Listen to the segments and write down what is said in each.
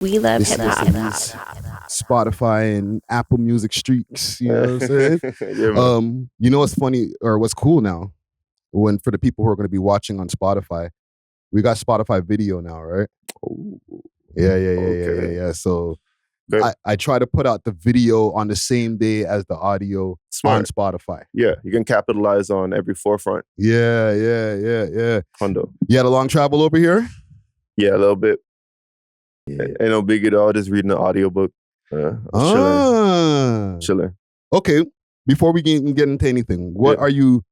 We love This hip hop. is Spotify and Apple Music streaks. You know what I'm saying? Yeah, man. You know what's funny or what's cool now? When for the people who are going to be watching on Spotify, we got Spotify video now, right? Ooh. Yeah. So Good. I try to put out the video on the same day as the audio on Spotify. Yeah, you can capitalize on every forefront. Yeah. Hundo. You had a long travel over here? Yeah, a little bit. Yeah. Ain't no big at all. Just reading the audiobook. Chilling. Okay. Before we get into anything, what are you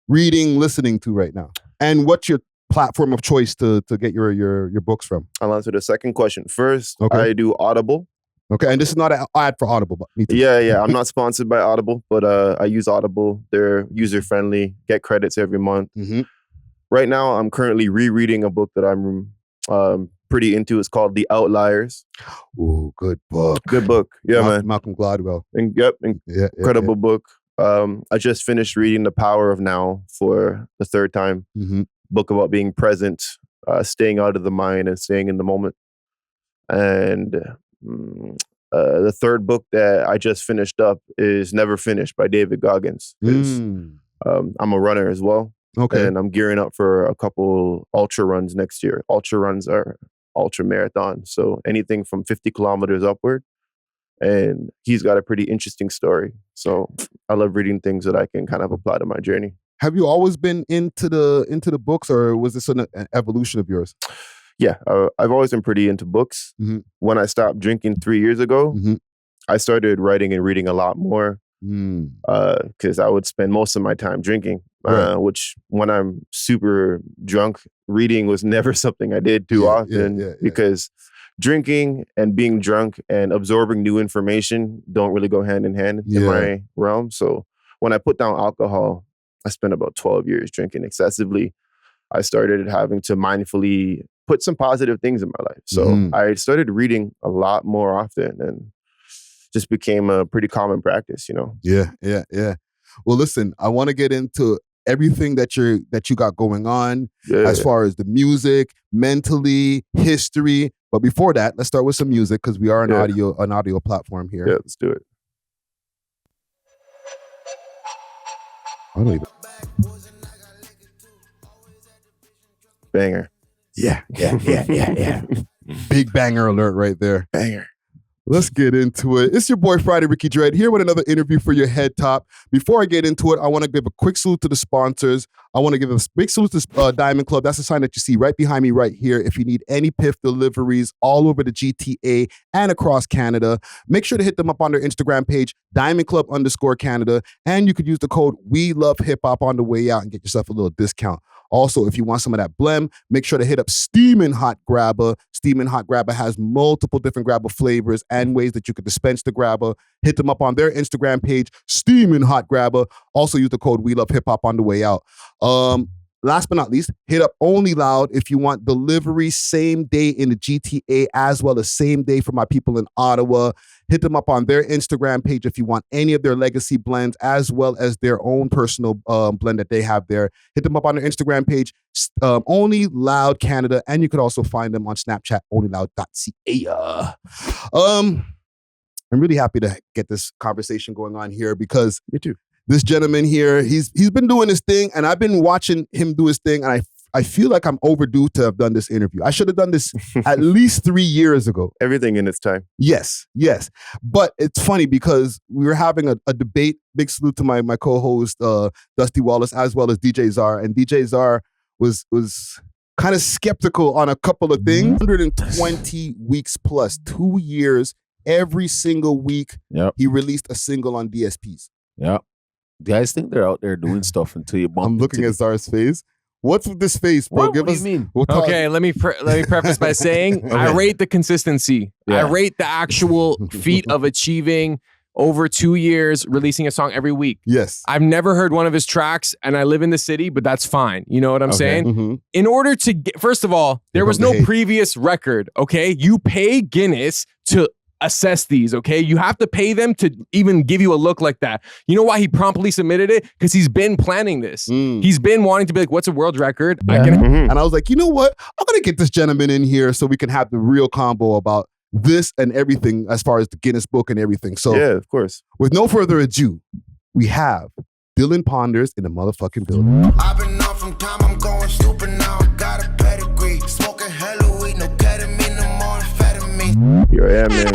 reading, listening to right now? And what's your platform of choice to get your books from? I'll answer the second question first. Okay. I do Audible. Okay, and this is not an ad for Audible, but me too. Yeah. I'm not sponsored by Audible, but I use Audible. They're user-friendly, get credits every month. Mm-hmm. Right now, I'm currently rereading a book that I'm pretty into. It's called The Outliers. Ooh, good book. Good book. Yeah, man. Malcolm Gladwell. Incredible book. I just finished reading The Power of Now for the third time. Mm-hmm. Book about being present, staying out of the mind and staying in the moment. And the third book that I just finished up is Never Finished by David Goggins. I'm a runner as well. Okay. And I'm gearing up for a couple ultra runs next year. Ultra runs are ultra marathons. So anything from 50 kilometers upward. And he's got a pretty interesting story. So I love reading things that I can kind of apply to my journey. Have you always been into the books, or was this an evolution of yours? Yeah, I've always been pretty into books. Mm-hmm. When I stopped drinking 3 years ago, I started writing and reading a lot more because I would spend most of my time drinking, which when I'm super drunk, reading was never something I did too often because drinking and being drunk and absorbing new information don't really go hand in hand in my realm. So when I put down alcohol, I spent about 12 years drinking excessively. I started having to mindfully put some positive things in my life. So I started reading a lot more often and just became a pretty common practice, you know? Yeah. Well, listen, I want to get into everything that you got going on as far as the music, mentally, history. But before that, let's start with some music because we are an audio platform here. Yeah, let's do it. I don't even... Banger. Yeah. Big banger alert right there. Banger. Let's get into it. It's your boy Friday Ricky Dread here with another interview for your head top. Before I get into it, I want to give a quick salute to the sponsors. I want to give a big salute to Diamond Club. That's the sign that you see right behind me right here. If you need any PIF deliveries all over the GTA and across Canada, make sure to hit them up on their Instagram page, DiamondClub_Canada, and you could use the code We Love Hip Hop on the way out and get yourself a little discount. Also, if you want some of that blem, make sure to hit up Steamin' Hot Grabber. Steamin' Hot Grabber has multiple different grabber flavors and ways that you could dispense the grabber. Hit them up on their Instagram page, Steamin' Hot Grabber. Also use the code We Love Hip Hop on the way out. Last but not least, hit up Only Loud if you want delivery same day in the GTA as well as same day for my people in Ottawa. Hit them up on their Instagram page if you want any of their legacy blends as well as their own personal blend that they have there. Hit them up on their Instagram page, Only Loud Canada, and you could also find them on Snapchat, onlyloud.ca. I'm really happy to get this conversation going on here because me too. This gentleman here, he's been doing his thing, and I've been watching him do his thing, and I feel like I'm overdue to have done this interview. I should have done this at least 3 years ago. Everything in its time. Yes. But it's funny because we were having a debate. Big salute to my co-host, Dusty Wallace, as well as DJ Czar. And DJ Czar was kind of skeptical on a couple of things. 120 weeks plus, 2 years, every single week, he released a single on DSPs. Yep. Guys think they're out there doing stuff until you bump I'm looking at Czar's face. What's with this face, bro? What do you mean? Okay, let me preface by saying I rate the consistency. I rate the actual feat of achieving over 2 years, releasing a song every week. Yes. I've never heard one of his tracks, and I live in the city, but that's fine. You know what I'm saying? Mm-hmm. In order to get, first of all, there was no previous record, okay? You pay Guinness to assess these, okay? You have to pay them to even give you a look like that. You know why he promptly submitted it? Because he's been planning this. He's been wanting to be like, what's a world record? And I was like, you know what? I'm going to get this gentleman in here so we can have the real combo about this and everything as far as the Guinness book and everything. So yeah, of course. With no further ado, we have DillanPonders in the motherfucking building. I've been off from time, I'm going stupid now. Got a pedigree, smoking hella weed, no ketamine, no more amphetamine. Here I am, man.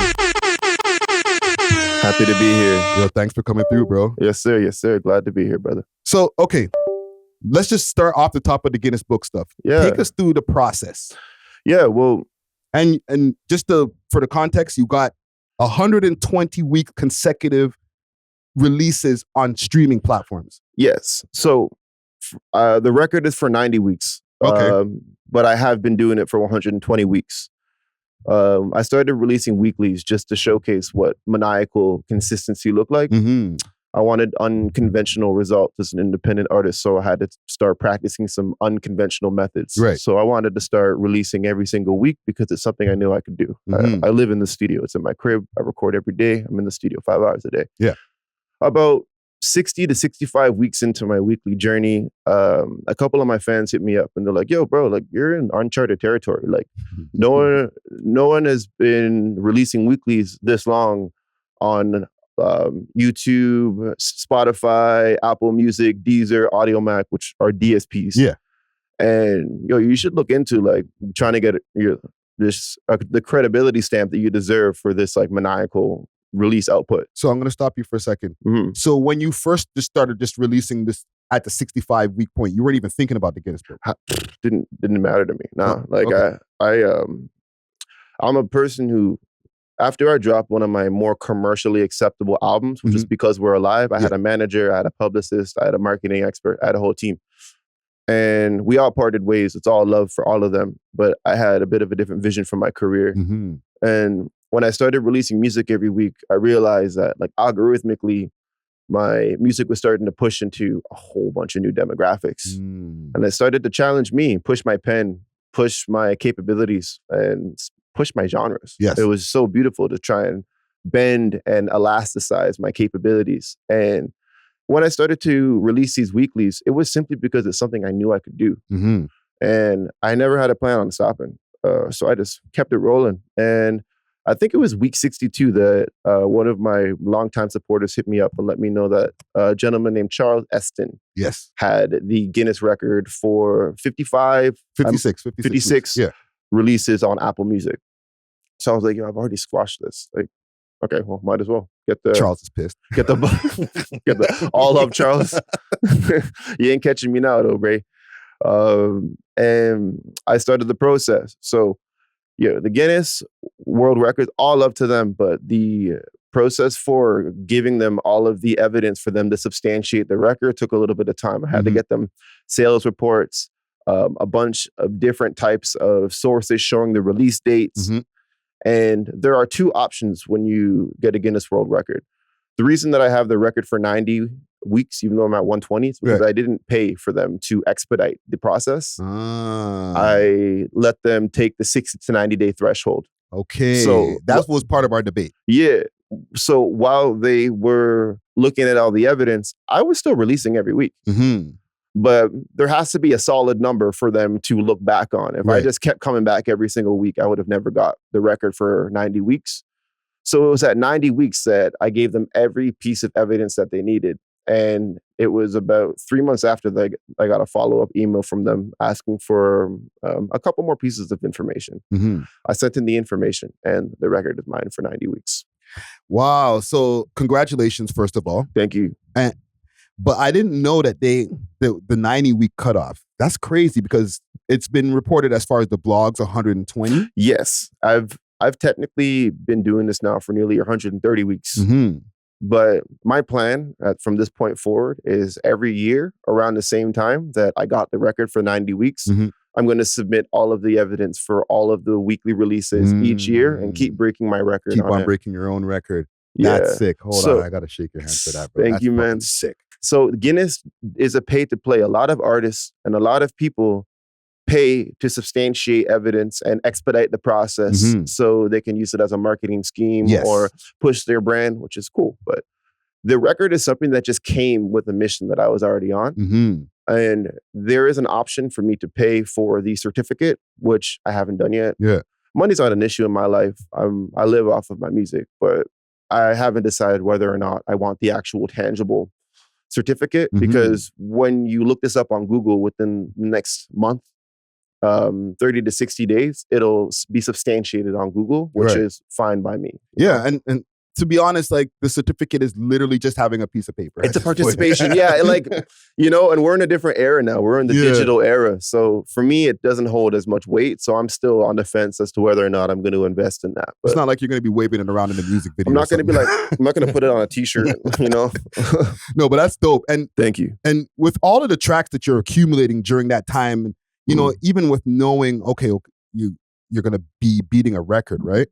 Happy to be here. Yo, thanks for coming through, bro. Yes, sir. Yes, sir. Glad to be here, brother. So, okay, let's just start off the top of the Guinness book stuff. Yeah. Take us through the process. Yeah, well, and just for the context, you got 120-week consecutive releases on streaming platforms. yes. So the record is for 90 weeks. Okay. But I have been doing it for 120 weeks. I started releasing weeklies just to showcase what maniacal consistency looked like. Mm-hmm. I wanted unconventional results as an independent artist, so I had to start practicing some unconventional methods. Right. So I wanted to start releasing every single week because it's something I knew I could do. Mhm. I live in the studio. It's in my crib. I record every day. I'm in the studio 5 hours a day. Yeah. About 60 to 65 weeks into my weekly journey, a couple of my fans hit me up and they're like, yo, bro, like you're in uncharted territory. Like no one has been releasing weeklies this long on YouTube, Spotify, Apple Music, Deezer, AudioMac, which are DSPs. Yeah. And you should look into like trying to get the credibility stamp that you deserve for this like maniacal release output. So I'm going to stop you for a second. Mm-hmm. So when you first just started just releasing this at the 65-week point, you weren't even thinking about the Guinness book. Didn't matter to me. Nah, like okay. I'm a person who, after I dropped one of my more commercially acceptable albums, which is Because We're Alive, I had a manager, I had a publicist, I had a marketing expert, I had a whole team. And we all parted ways. It's all love for all of them. But I had a bit of a different vision for my career. Mm-hmm. And when I started releasing music every week, I realized that like algorithmically, my music was starting to push into a whole bunch of new demographics. And it started to challenge me, push my pen, push my capabilities, and push my genres. Yes. It was so beautiful to try and bend and elasticize my capabilities. And when I started to release these weeklies, it was simply because it's something I knew I could do. Mm-hmm. And I never had a plan on stopping. So I just kept it rolling. And I think it was week 62 that one of my longtime supporters hit me up and let me know that a gentleman named Charles Eston Yes. had the Guinness record for 56 yeah. releases on Apple Music. So I was like, I've already squashed this. Like, okay, well, might as well get the Charles is pissed. get the all up, Charles. You ain't catching me now, though, Bray. And I started the process. So, the Guinness World Records, all up to them, but the process for giving them all of the evidence for them to substantiate the record took a little bit of time. I had to get them sales reports, a bunch of different types of sources showing the release dates. Mm-hmm. And there are two options when you get a Guinness World Record. The reason that I have the record for 90 weeks, even though I'm at 120, is because I didn't pay for them to expedite the process. I let them take the 60 to 90 day threshold. Okay. So that was part of our debate. Yeah. So while they were looking at all the evidence, I was still releasing every week. Mm-hmm. But there has to be a solid number for them to look back on. If I Right. just kept coming back every single week, I would have never got the record for 90 weeks. So it was at 90 weeks that I gave them every piece of evidence that they needed. And it was about 3 months after that I got a follow-up email from them asking for a couple more pieces of information. Mm-hmm. I sent in the information and the record is mine for 90 weeks. Wow. So congratulations, first of all. Thank you. But I didn't know that the 90-week cutoff. That's crazy because it's been reported as far as the blogs 120. Yes, I've technically been doing this now for nearly 130 weeks. Mm-hmm. But my plan from this point forward is every year around the same time that I got the record for 90 weeks, Mm-hmm. I'm going to submit all of the evidence for all of the weekly releases each year and keep breaking my record. Keep on it. breaking your own record. Yeah. That's sick. Hold on. I got to shake your hand for that, bro. Thank That's you, man. fucking sick. So Guinness is a pay to play. A lot of artists and a lot of people pay to substantiate evidence and expedite the process so they can use it as a marketing scheme or push their brand, which is cool. But the record is something that just came with a mission that I was already on. Mm-hmm. And there is an option for me to pay for the certificate, which I haven't done yet. Yeah. money's not an issue in my life. I live off of my music, but I haven't decided whether or not I want the actual tangible certificate, because when you look this up on Google within the next month, 30 to 60 days, it'll be substantiated on Google, which is fine by me. Yeah, and to be honest, like the certificate is literally just having a piece of paper. It's a participation. Yeah, like, you know, and we're in a different era now. We're in the digital era. So for me, it doesn't hold as much weight. So I'm still on the fence as to whether or not I'm going to invest in that. But it's not like you're going to be waving it around in the music video. I'm not going to be like, I'm not going to put it on a t-shirt, you know? No, but that's dope. And thank you. And with all of the tracks that you're accumulating during that time, you know, even with knowing, okay, you're going to be beating a record, right?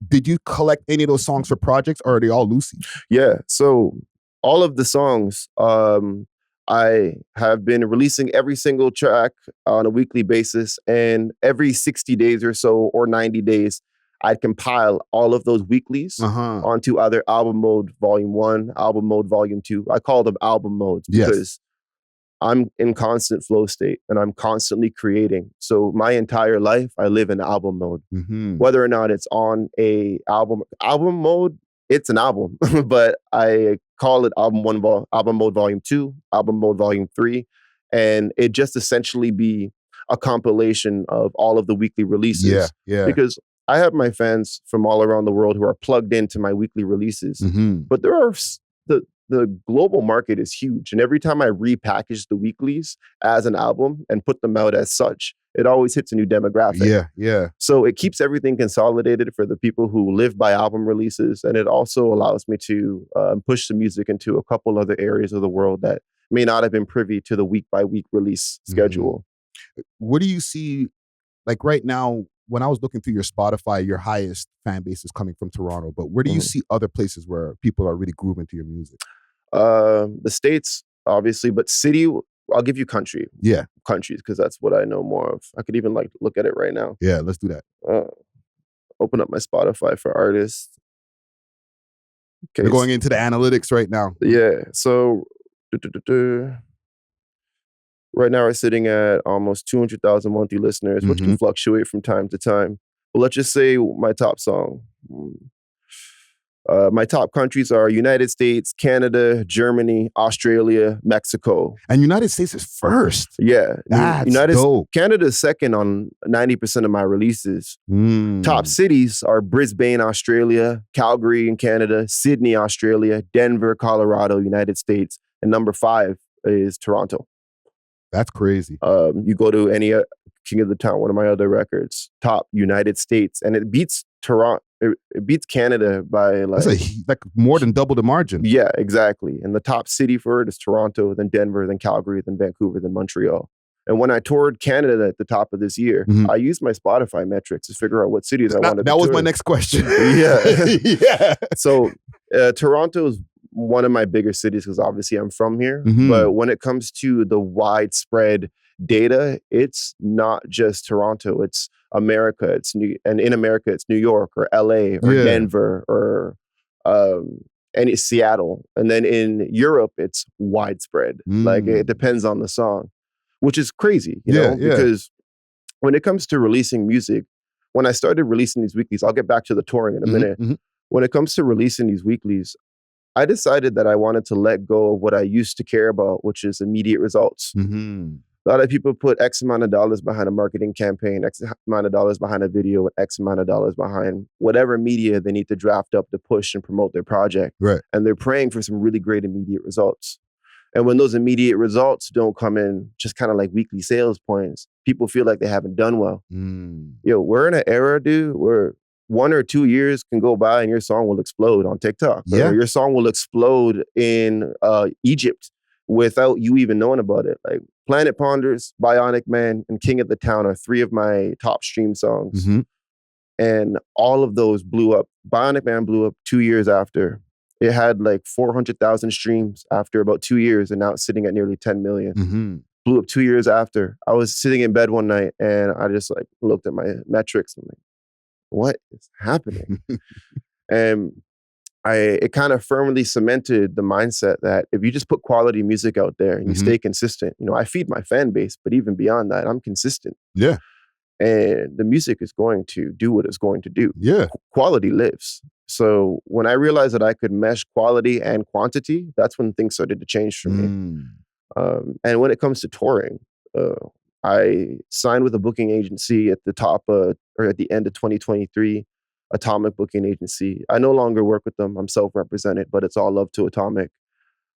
Did you collect any of those songs for projects, or are they all loosey? Yeah, so all of the songs, I have been releasing every single track on a weekly basis, and every 60 days or so, or 90 days, I'd compile all of those weeklies onto either Album Mode Volume 1, Album Mode Volume 2. I call them album modes because I'm in constant flow state and I'm constantly creating. So my entire life, I live in album mode. Whether or not it's on a album mode, it's an album, but I call it Album Mode Volume 2, Album Mode Volume 3, and it just essentially be a compilation of all of the weekly releases. Because I have my fans from all around the world who are plugged into my weekly releases, but there are the global market is huge. And every time I repackage the weeklies as an album and put them out as such, it always hits a new demographic. So it keeps everything consolidated for the people who live by album releases. And it also allows me to push the music into a couple other areas of the world that may not have been privy to the week by week release schedule. What do you see, like right now, when I was looking through your Spotify, your highest fan base is coming from Toronto, but where do you see other places where people are really grooving to your music? The States, obviously, but city, I'll give you country. Countries, because that's what I know more of. I could even like look at it right now. Yeah, let's do that. Open up my Spotify for artists. Okay, we're going into the analytics right now. Yeah, so right now we're sitting at almost 200,000 monthly listeners, which can fluctuate from time to time. But let's just say my top song. My top countries are United States, Canada, Germany, Australia, Mexico. And United States is first. Yeah. That's dope. Canada is second on 90% of my releases. Top cities are Brisbane, Australia, Calgary in Canada, Sydney, Australia, Denver, Colorado, United States. And number 5 is Toronto. That's crazy. You go to any King of the Town, one of my other records, top United States, and it beats Toronto. It beats Canada by like more than double the margin. Yeah, exactly. And the top city for it is Toronto, then Denver, then Calgary, then Vancouver, then Montreal. And when I toured Canada at the top of this year, I used my Spotify metrics to figure out what cities I wanted to tour. That was my next question. So Toronto is one of my bigger cities because obviously I'm from here. But when it comes to the widespread data, it's not just Toronto, it's America, and in America it's New York or LA or Denver or and it's Seattle. And then in Europe it's widespread. Like it depends on the song, which is crazy, you know, because when it comes to releasing music, when I started releasing these weeklies, I'll get back to the touring in a minute. When it comes to releasing these weeklies, I decided that I wanted to let go of what I used to care about, which is immediate results. A lot of people put X amount of dollars behind a marketing campaign, X amount of dollars behind a video, and X amount of dollars behind whatever media they need to draft up to push and promote their project. And they're praying for some really great immediate results. And when those immediate results don't come in just kind of like weekly sales points, people feel like they haven't done well. Yo, we're in an era, dude, where 1 or 2 years can go by and your song will explode on TikTok. Or your song will explode in Egypt without you even knowing about it. Like DillanPonders, Bionic Man, and King of the Town are 3 of my top stream songs. And all of those blew up. Bionic Man blew up 2 years after. It had like 400,000 streams after about 2 years, and now it's sitting at nearly 10 million. Blew up 2 years after. I was sitting in bed one night and I just like looked at my metrics and like, what is happening? And it kind of firmly cemented the mindset that if you just put quality music out there and you stay consistent, you know, I feed my fan base, but even beyond that, I'm consistent. and the music is going to do what it's going to do. Yeah. Quality lives. So when I realized that I could mesh quality and quantity, that's when things started to change for me. And when it comes to touring, I signed with a booking agency at the top or at the end of 2023, Atomic Booking Agency. I no longer work with them. I'm self-represented, but it's all love to Atomic.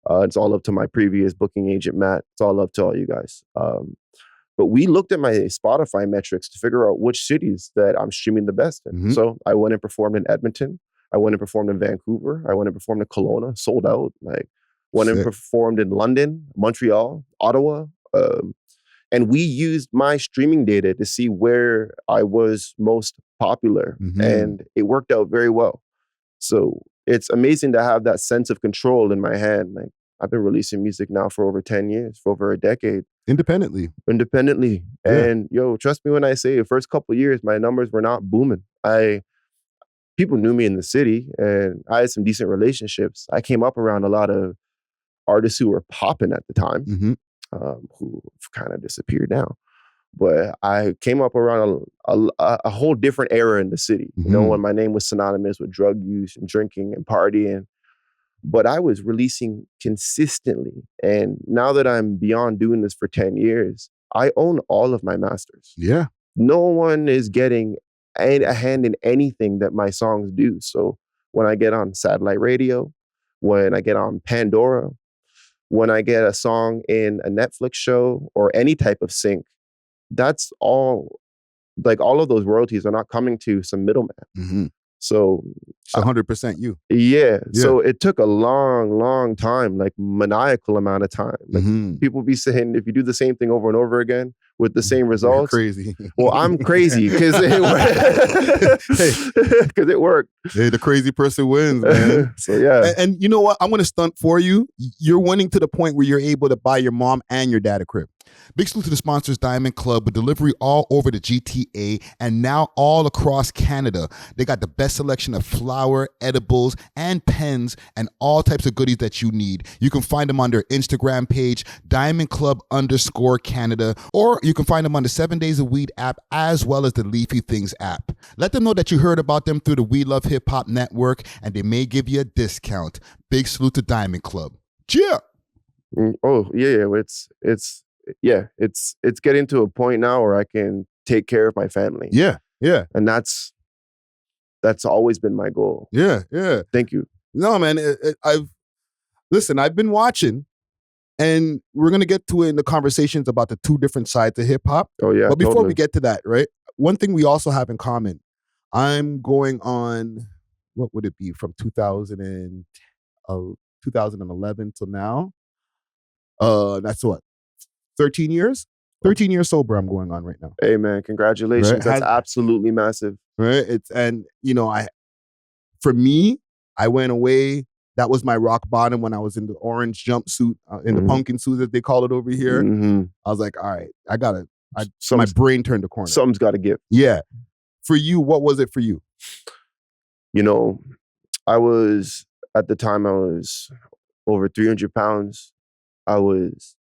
It's all up to my previous booking agent, Matt. It's all up to all you guys. But we looked at my Spotify metrics to figure out which cities that I'm streaming the best in. So I went and performed in Edmonton. I went and performed in Vancouver. I went and performed in Kelowna, sold out. Like went and performed in London, Montreal, Ottawa. And we used my streaming data to see where I was most popular. And it worked out very well. So it's amazing to have that sense of control in my hand. Like I've been releasing music now for over 10 years, for over a decade. Independently. Yeah. And yo, trust me when I say the first couple of years, my numbers were not booming. People knew me in the city and I had some decent relationships. I came up around a lot of artists who were popping at the time, who kind of disappeared now. But I came up around a whole different era in the city. You know, when my name was synonymous with drug use and drinking and partying. But I was releasing consistently. And now that I'm beyond doing this for 10 years, I own all of my masters. Yeah. No one is getting a hand in anything that my songs do. So when I get on satellite radio, when I get on Pandora, when I get a song in a Netflix show or any type of sync, that's all, like all of those royalties are not coming to some middleman. So it's 100% you. Yeah. So it took a long time, like maniacal amount of time. Like people be saying, if you do the same thing over and over again with the same results, you're crazy. Well, I'm crazy because it worked. Hey, the crazy person wins, man. So yeah. And you know what? I'm going to stunt for you. You're winning to the point where you're able to buy your mom and your dad a crib. Big salute to the sponsors, Diamond Club, with delivery all over the GTA and now all across Canada. They got the best selection of flour, edibles, and pens, and all types of goodies that you need. You can find them on their Instagram page, DiamondClub_Canada, or you can find them on the 7 Days of Weed app, as well as the Leafy Things app. Let them know that you heard about them through the We Love Hip Hop Network, and they may give you a discount. Big salute to Diamond Club. Cheer! Oh, yeah. It's getting to a point now where I can take care of my family. Yeah. And that's always been my goal. Yeah. Thank you. No, man, I've been watching, and we're going to get to it in the conversations about the two different sides of hip hop. Oh, yeah. But before we get to that, right, one thing we also have in common, I'm going on, what would it be, from 2011 till now? That's what? 13 years? 13 years sober I'm going on right now. Hey, man, congratulations. Right? That's absolutely massive. Right? For me, I went away. That was my rock bottom when I was in the orange jumpsuit, in the pumpkin suit, as they call it over here. I was like, all right, my brain turned the corner. Something's got to give. Yeah. For you, what was it for you? You know, at the time, I was over 300 pounds. I was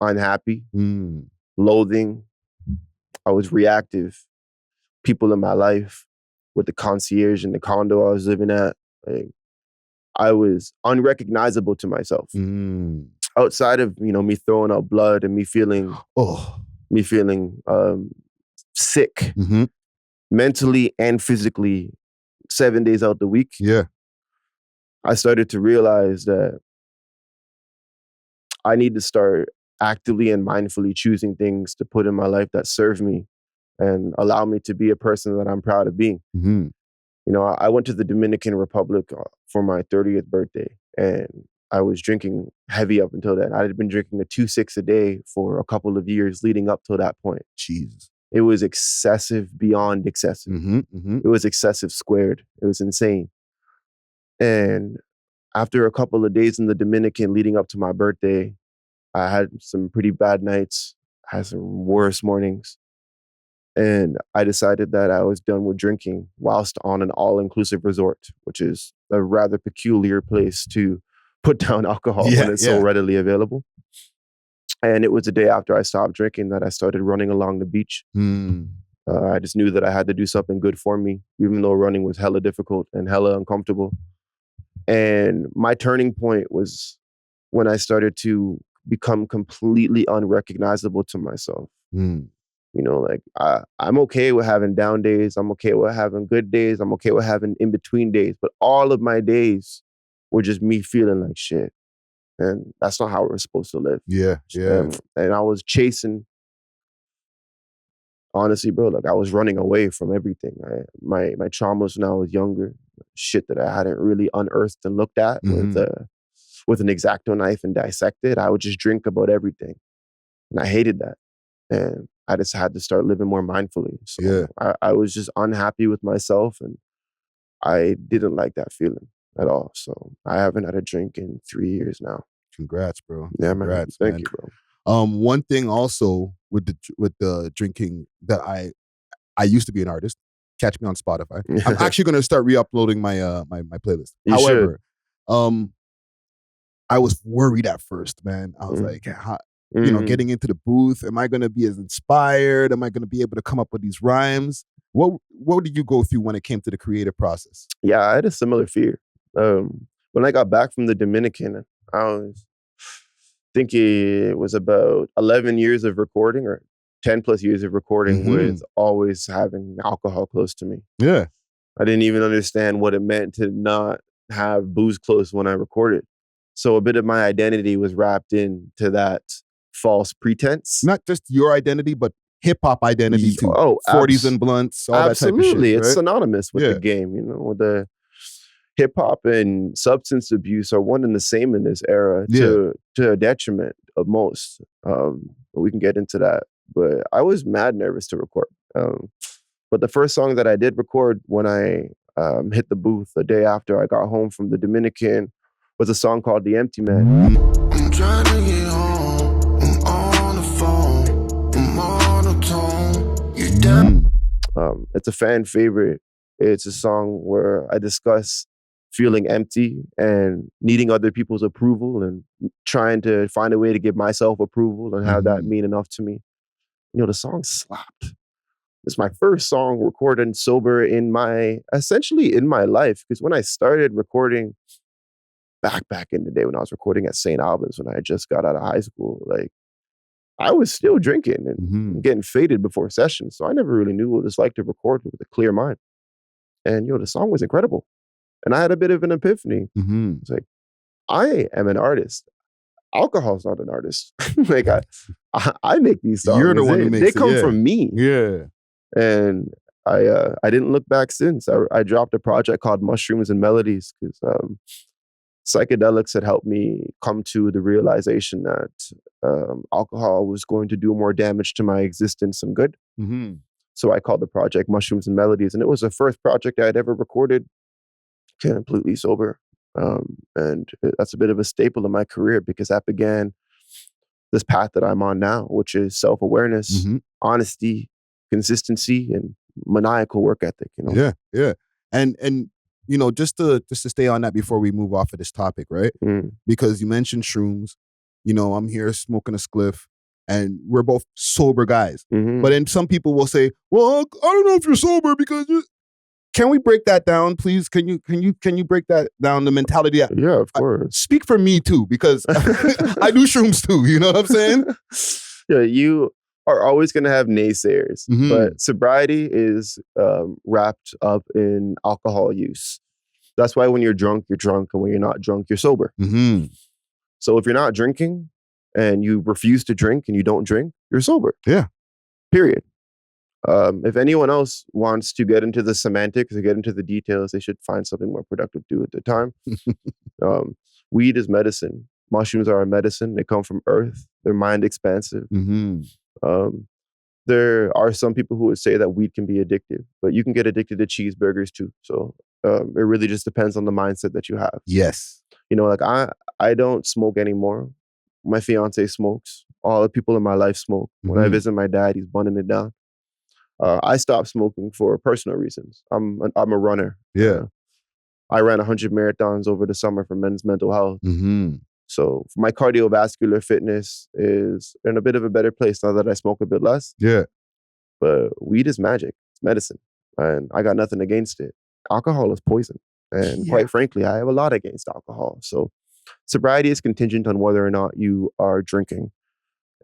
unhappy, loathing. I was reactive. People in my life, with the concierge in the condo I was living at, like, I was unrecognizable to myself. Outside of, me throwing out blood and me feeling sick, mentally and physically, 7 days out the week. Yeah. I started to realize that I need to start actively and mindfully choosing things to put in my life that serve me and allow me to be a person that I'm proud of being. I went to the Dominican Republic for my 30th birthday, and I was drinking heavy up until then. I had been drinking a 2.6 a day for a couple of years leading up to that point. Jesus. It was excessive beyond excessive. It was excessive squared. It was insane. And after a couple of days in the Dominican leading up to my birthday, I had some pretty bad nights, had some worse mornings. And I decided that I was done with drinking whilst on an all-inclusive resort, which is a rather peculiar place to put down alcohol when it's so readily available. And it was the day after I stopped drinking that I started running along the beach. I just knew that I had to do something good for me, even though running was hella difficult and hella uncomfortable. And my turning point was when I started to become completely unrecognizable to myself. You know, like I'm okay with having down days. I'm okay with having good days. I'm okay with having in-between days. But all of my days were just me feeling like shit. And that's not how we're supposed to live. Yeah. And I was chasing, honestly, bro, like I was running away from everything. My traumas when I was younger, shit that I hadn't really unearthed and looked at with an X-Acto knife and dissected. I would just drink about everything. And I hated that. And I just had to start living more mindfully. So I was just unhappy with myself, and I didn't like that feeling at all. So I haven't had a drink in 3 years now. Congrats, bro. Yeah, Congrats, man. man. Thank you, bro. One thing also with the drinking that I used to be an artist. Catch me on Spotify. I'm actually going to start re-uploading my my playlist. However, I was worried at first, man. I was like, you know, getting into the booth, am I going to be as inspired? Am I going to be able to come up with these rhymes? What did you go through when it came to the creative process? Yeah, I had a similar fear. When I got back from the Dominican, I was thinking it was about 11 years of recording or 10 plus years of recording with always having alcohol close to me. Yeah. I didn't even understand what it meant to not have booze close when I recorded. So a bit of my identity was wrapped into that false pretense. Not just your identity, but hip-hop identity too. 40s and blunts, all absolutely. that type of shit. It's right? synonymous with the game, you know, the hip-hop and substance abuse are one and the same in this era to a detriment of most. We can get into that. But I was mad nervous to record. But the first song that I did record when I hit the booth the day after I got home from the Dominican was a song called The Empty Man. I'm trying to get home. I'm on the phone. I'm monotone. You down? It's a fan favorite. It's a song where I discuss feeling empty and needing other people's approval and trying to find a way to give myself approval and have that mean enough to me. You know, the song slapped. It's my first song recorded sober essentially in my life. Because when I started recording back in the day when I was recording at St. Albans when I just got out of high school, like I was still drinking and getting faded before sessions. So I never really knew what it was like to record with a clear mind. And, the song was incredible. And I had a bit of an epiphany. It's like, I am an artist. Alcohol's not an artist. Like I make these songs. You're the one who makes They it, come from me. Yeah. And I didn't look back since. I dropped a project called Mushrooms and Melodies because psychedelics had helped me come to the realization that alcohol was going to do more damage to my existence than good. So I called the project Mushrooms and Melodies, and it was the first project I had ever recorded completely sober. And that's a bit of a staple in my career because that began this path that I'm on now, which is self-awareness, honesty, consistency, and maniacal work ethic. Yeah. And just to stay on that before we move off of this topic, right? Because you mentioned shrooms. I'm here smoking a spliff, and we're both sober guys. But then some people will say, "Well, I don't know if you're sober because." Can we break that down, please? Can you break that down? The mentality. Yeah, of course. Speak for me too, because I do shrooms too. You know what I'm saying? Yeah, you are always going to have naysayers, but sobriety is wrapped up in alcohol use. That's why when you're drunk, and when you're not drunk, you're sober. So if you're not drinking and you refuse to drink and you don't drink, you're sober. Yeah. Period. If anyone else wants to get into the semantics or get into the details, they should find something more productive to do at the time. Weed is medicine. Mushrooms are a medicine. They come from earth. They're mind expansive. There are some people who would say that weed can be addictive, but you can get addicted to cheeseburgers too. So it really just depends on the mindset that you have. Yes. Like I don't smoke anymore. My fiance smokes. All the people in my life smoke. When I visit my dad, he's bunning it down. I stopped smoking for personal reasons. I'm a runner. Yeah. I ran 100 marathons over the summer for men's mental health. So my cardiovascular fitness is in a bit of a better place now that I smoke a bit less. Yeah. But weed is magic. It's medicine. And I got nothing against it. Alcohol is poison. And quite frankly, I have a lot against alcohol. So sobriety is contingent on whether or not you are drinking.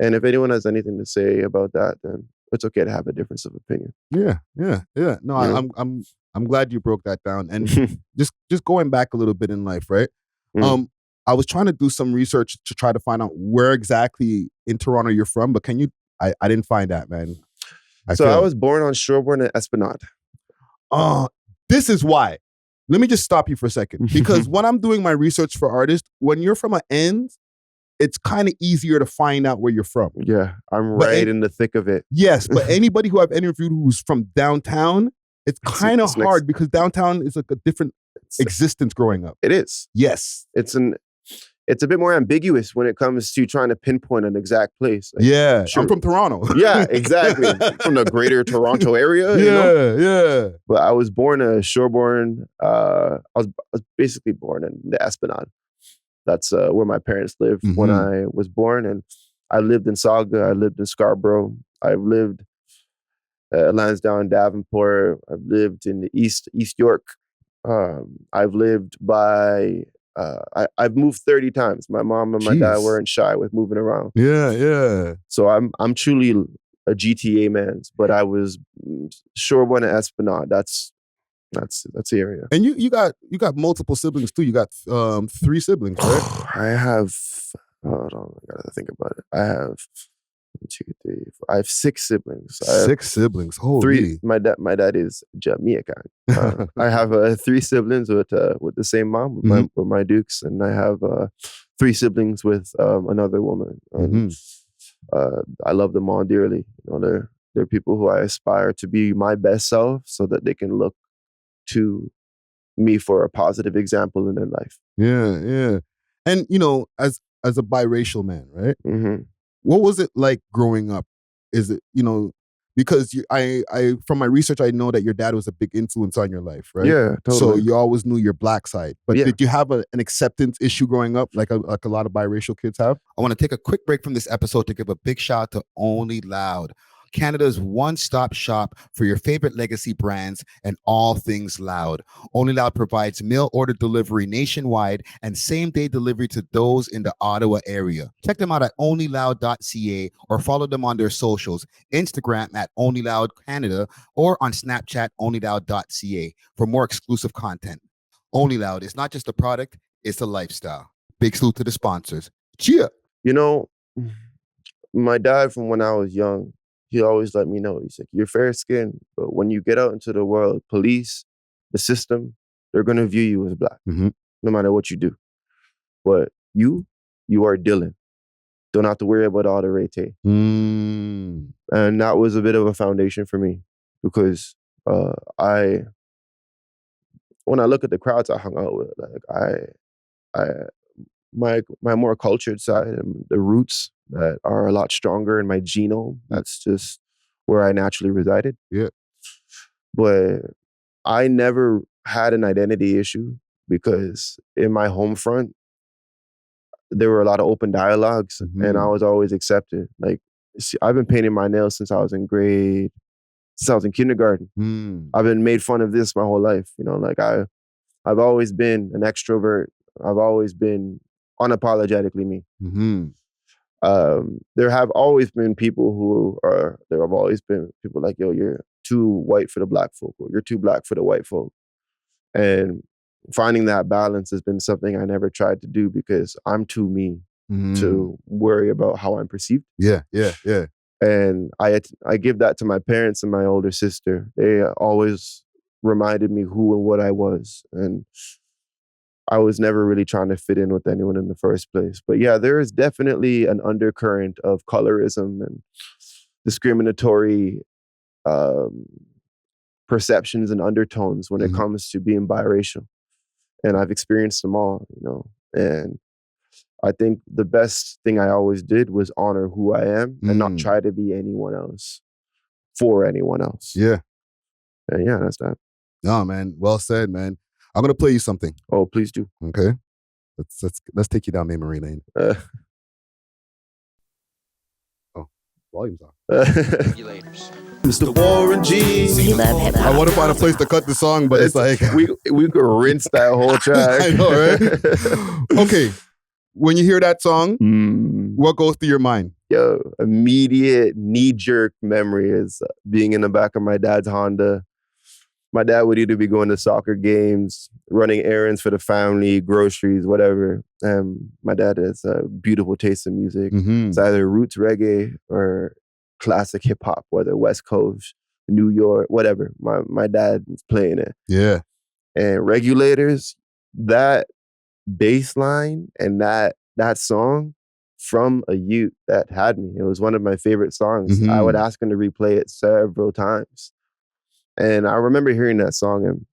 And if anyone has anything to say about that, then it's okay to have a difference of opinion. Yeah. No, I'm glad you broke that down. And just going back a little bit in life, right? I was trying to do some research to try to find out where exactly in Toronto you're from, but I didn't find that, man. I was born on Shoreborn in Esplanade. This is why. Let me just stop you for a second. Because when I'm doing my research for artists, when you're from an end, it's kind of easier to find out where you're from. Yeah, I'm right in the thick of it. Yes, but anybody who I've interviewed who's from downtown, it's kind of hard because downtown is like a different existence growing up. It is. Yes. It's a bit more ambiguous when it comes to trying to pinpoint an exact place. Like, yeah, sure. I'm from Toronto. Yeah, exactly. From the greater Toronto area. Yeah. But I was born a Shoreborn. I was basically born in the Esplanade. That's where my parents lived when I was born. And I lived in Saga. I lived in Scarborough. I've lived Lansdowne, Davenport. I've lived in the East York. I've lived by... I've moved 30 times. My mom and my dad weren't shy with moving around. Yeah. So I'm truly a GTA man, but I was Shoreborn and Esplanade. That's the area. And you got multiple siblings too. You got 3 siblings, right? I have. Hold on, I gotta think about it. I have 1, 2, 3, 4. I have 6 siblings. 6 siblings. Holy. 3. My dad is Jamaican. I have 3 siblings with the same mom, with my dukes, and I have 3 siblings with another woman. And, I love them all dearly. You know, they're people who I aspire to be my best self, so that they can look to me for a positive example in their life. Yeah. And you know, as a biracial man, right? What was it like growing up? Is it, you know, because I from my research, I know that your dad was a big influence on your life, right? Yeah, totally. So you always knew your black side. But did you have an acceptance issue growing up, like a lot of biracial kids have? I want to take a quick break from this episode to give a big shout out to Only Loud, Canada's one-stop shop for your favorite legacy brands and all things loud. Only Loud provides mail order delivery nationwide and same-day delivery to those in the Ottawa area. Check them out at onlyloud.ca or follow them on their socials, Instagram at onlyloudcanada or on Snapchat onlyloud.ca for more exclusive content. Only Loud is not just a product, it's a lifestyle. Big salute to the sponsors. Cheer! You know, my dad from when I was young, he always let me know, he's like, you're fair skinned, but when you get out into the world, police, the system, they're going to view you as black, no matter what you do. But you are Dillan. Don't have to worry about all the rete. And that was a bit of a foundation for me because when I look at the crowds I hung out with, like my more cultured side and the roots that are a lot stronger in my genome. That's just where I naturally resided. Yeah. But I never had an identity issue because in my home front, there were a lot of open dialogues and I was always accepted. Like, see, I've been painting my nails since I was in kindergarten. I've been made fun of this my whole life. You know, like I've always been an extrovert. I've always been unapologetically me. There have always been people like, yo, you're too white for the black folk, or you're too black for the white folk. And finding that balance has been something I never tried to do because I'm too me to worry about how I'm perceived. Yeah. And I give that to my parents and my older sister. They always reminded me who and what I was. And I was never really trying to fit in with anyone in the first place. But yeah, there is definitely an undercurrent of colorism and discriminatory perceptions and undertones when it comes to being biracial. And I've experienced them all, you know. And I think the best thing I always did was honor who I am and not try to be anyone else for anyone else. Yeah. And yeah, that's that. No, man. Well said, man. I'm going to play you something. Oh, please do. Okay. Let's take you down memory lane. Volume's off. Regulators. Mr. Warren G. We love hip I hop. want to find a place to cut the song, but it's like we could rinse that whole track. I know, right? Okay, when you hear that song, what goes through your mind? Yo, immediate knee-jerk memory is being in the back of my dad's Honda. My dad would either be going to soccer games, running errands for the family, groceries, whatever. My dad has a beautiful taste in music. It's either roots reggae or classic hip hop, whether West Coast, New York, whatever. My dad was playing it. Yeah. And Regulators, that bass line and that song from a youth that had me. It was one of my favorite songs. I would ask him to replay it several times. And I remember hearing that song, and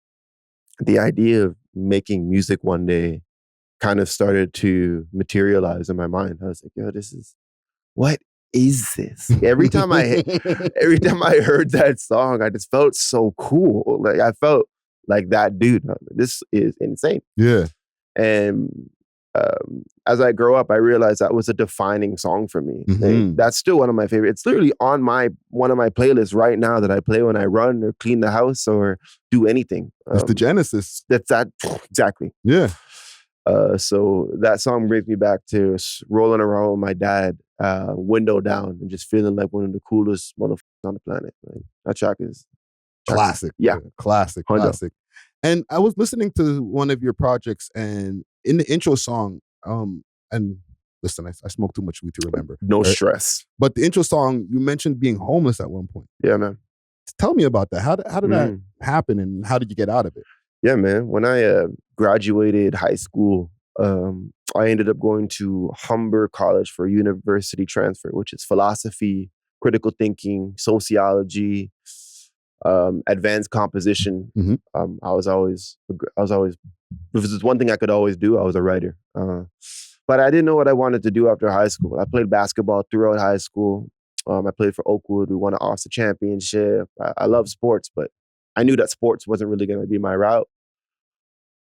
the idea of making music one day kind of started to materialize in my mind. I was like, yo, what is this? Every time I heard that song, I just felt so cool. Like I felt like that dude. This is insane. Yeah. And as I grow up, I realized that was a defining song for me. And that's still one of my favorites. It's literally on one of my playlists right now that I play when I run or clean the house or do anything. It's the genesis. That's that exactly. Yeah. So that song brings me back to rolling around with my dad, window down, and just feeling like one of the coolest motherfuckers on the planet. Like, that track is classic. Yeah, classic. And I was listening to one of your projects, and in the intro song, and listen, I smoke too much weed to remember. No stress. But the intro song, you mentioned being homeless at one point. Yeah, man. Tell me about that. How did that happen, and how did you get out of it? Yeah, man. When I graduated high school, I ended up going to Humber College for a university transfer, which is philosophy, critical thinking, sociology, advanced composition. I was always, if there's one thing I could always do, I was a writer. But I didn't know what I wanted to do after high school. I played basketball throughout high school. I played for Oakwood. We won an Officer championship. I love sports, but I knew that sports wasn't really going to be my route.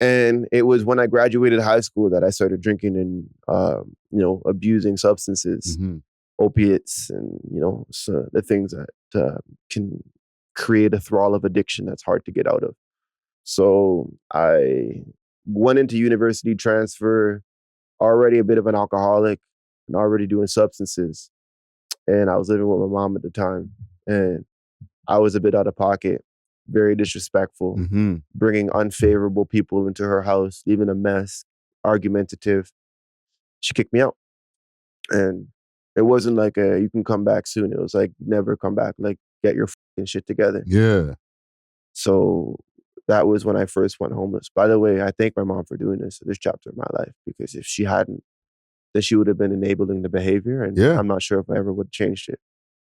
And it was when I graduated high school that I started drinking and, abusing substances, opiates, and, so the things that can create a thrall of addiction that's hard to get out of. So I went into university transfer, already a bit of an alcoholic and already doing substances. And I was living with my mom at the time. And I was a bit out of pocket, very disrespectful, bringing unfavorable people into her house, leaving a mess, argumentative. She kicked me out. And it wasn't like you can come back soon. It was like, never come back. Like, get your fucking shit together. Yeah. So that was when I first went homeless. By the way, I thank my mom for doing this chapter of my life, because if she hadn't, then she would have been enabling the behavior, and I'm not sure if I ever would have changed it.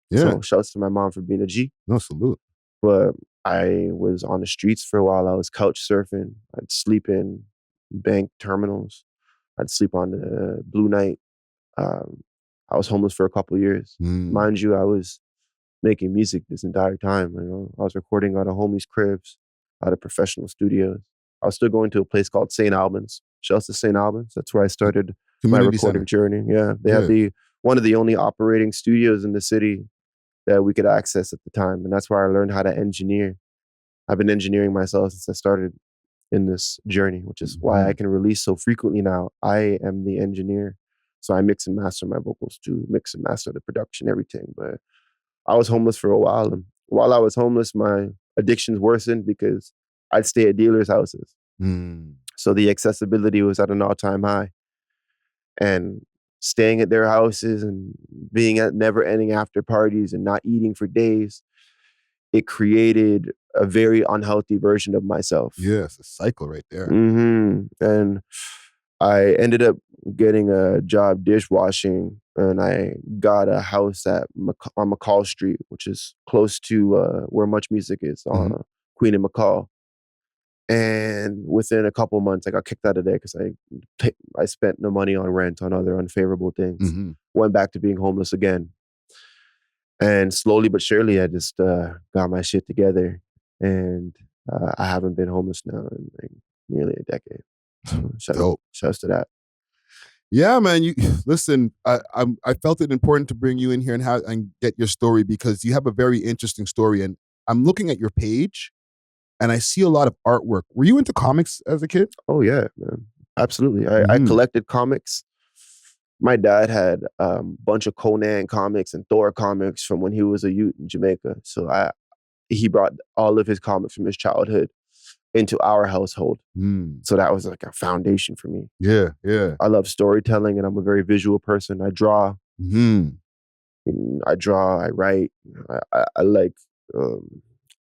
Yeah. So shouts to my mom for being a G. No, salute. But I was on the streets for a while. I was couch surfing. I'd sleep in bank terminals. I'd sleep on the Blue Night. I was homeless for a couple of years. Mind you, I was making music this entire time. I was recording out of homies' cribs, out of professional studios. I was still going to a place called St. Albans. Shouts to St. Albans. That's where I started my recording journey. Yeah, they had one of the only operating studios in the city that we could access at the time, and that's where I learned how to engineer. I've been engineering myself since I started in this journey, which is why I can release so frequently now. I am the engineer, so I mix and master my vocals too, mix and master the production, everything. But I was homeless for a while, and while I was homeless, my addictions worsened because I'd stay at dealers' houses. So the accessibility was at an all-time high. And staying at their houses and being at never-ending after parties and not eating for days, it created a very unhealthy version of myself. Yeah, it's a cycle right there. And I ended up getting a job dishwashing, and I got a house on McCall Street, which is close to where Much Music is, on Queen and McCall. And within a couple months, I got kicked out of there because I spent the money on rent, on other unfavorable things. Went back to being homeless again. And slowly but surely, I just got my shit together. And I haven't been homeless now in like nearly a decade. So shouts to that. Yeah, man. You listen. I felt it important to bring you in here and get your story because you have a very interesting story. And I'm looking at your page, and I see a lot of artwork. Were you into comics as a kid? Oh yeah, man. Absolutely. I collected comics. My dad had a bunch of Conan comics and Thor comics from when he was a youth in Jamaica. So he brought all of his comics from his childhood into our household. So that was like a foundation for me. Yeah, yeah. I love storytelling, and I'm a very visual person. I draw. I write. I like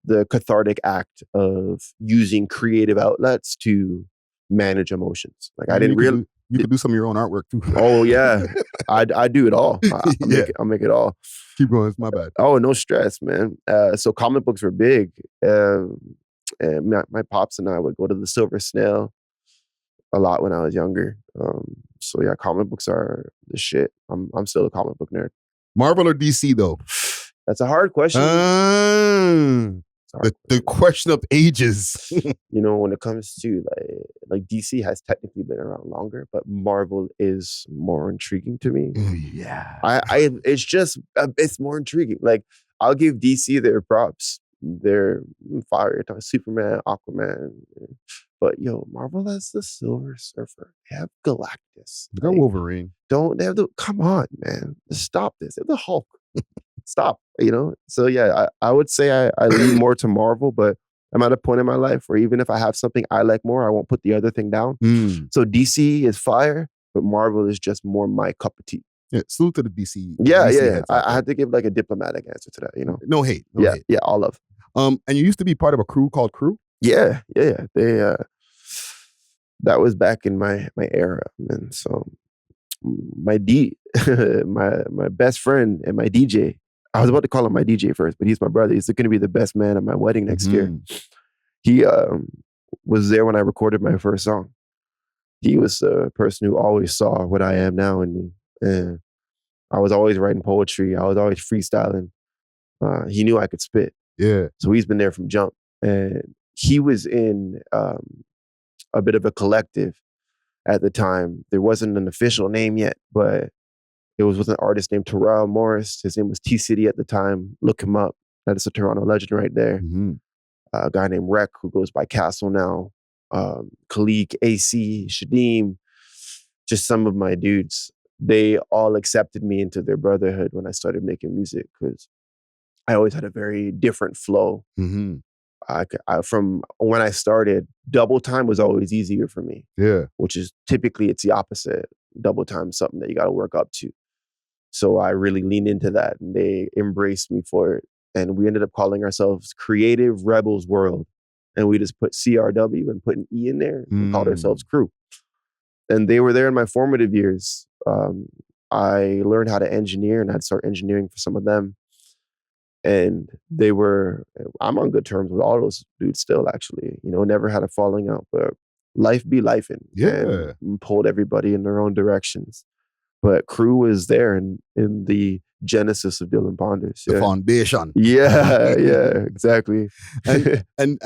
the cathartic act of using creative outlets to manage emotions. Like I didn't realize you could do some of your own artwork too. Oh yeah, I do it all. I'll make it all. Keep going. It's my bad. Oh, no stress, man. So comic books were big. And my pops and I would go to the Silver Snail a lot when I was younger. So yeah, comic books are the shit. I'm still a comic book nerd. Marvel or DC though? That's a hard question. The question of ages. You know, when it comes to like DC has technically been around longer, but Marvel is more intriguing to me. Yeah. It's more intriguing. Like I'll give DC their props. They're fire. Superman, Aquaman. But yo, Marvel has the Silver Surfer. They have Galactus. They got Wolverine. Come on, man. Just stop this. They have the Hulk. Stop, you know? So yeah, I would say I lean more to Marvel, but I'm at a point in my life where even if I have something I like more, I won't put the other thing down. So DC is fire, but Marvel is just more my cup of tea. Yeah, salute to the DC. Yeah, DC yeah. I had to give like a diplomatic answer to that, you know? No hate. Yeah, all love. And you used to be part of a crew called CRU? Yeah. They that was back in my era, man. So my best friend and my DJ, I was about to call him my DJ first, but he's my brother. He's going to be the best man at my wedding next year. He was there when I recorded my first song. He was the person who always saw what I am now in me. And I was always writing poetry. I was always freestyling. He knew I could spit. Yeah. So he's been there from jump. And he was in a bit of a collective at the time. There wasn't an official name yet, but it was with an artist named Terrell Morris. His name was T-City at the time. Look him up. That is a Toronto legend right there. A guy named Rec, who goes by Castle now. Khalik, AC, Shadim, just some of my dudes. They all accepted me into their brotherhood when I started making music because I always had a very different flow. From when I started, double time was always easier for me. Yeah. Which is typically it's the opposite. Double time is something that you got to work up to. So I really leaned into that and they embraced me for it. And we ended up calling ourselves Creative Rebels World. And we just put CRW and put an E in there and called ourselves Crew. And they were there in my formative years. I learned how to engineer and I'd start engineering for some of them. And I'm on good terms with all those dudes still, actually. You know, never had a falling out, but life be lifing. Yeah. And pulled everybody in their own directions. But Crew was there in the genesis of DillanPonders. The foundation. Yeah, exactly. And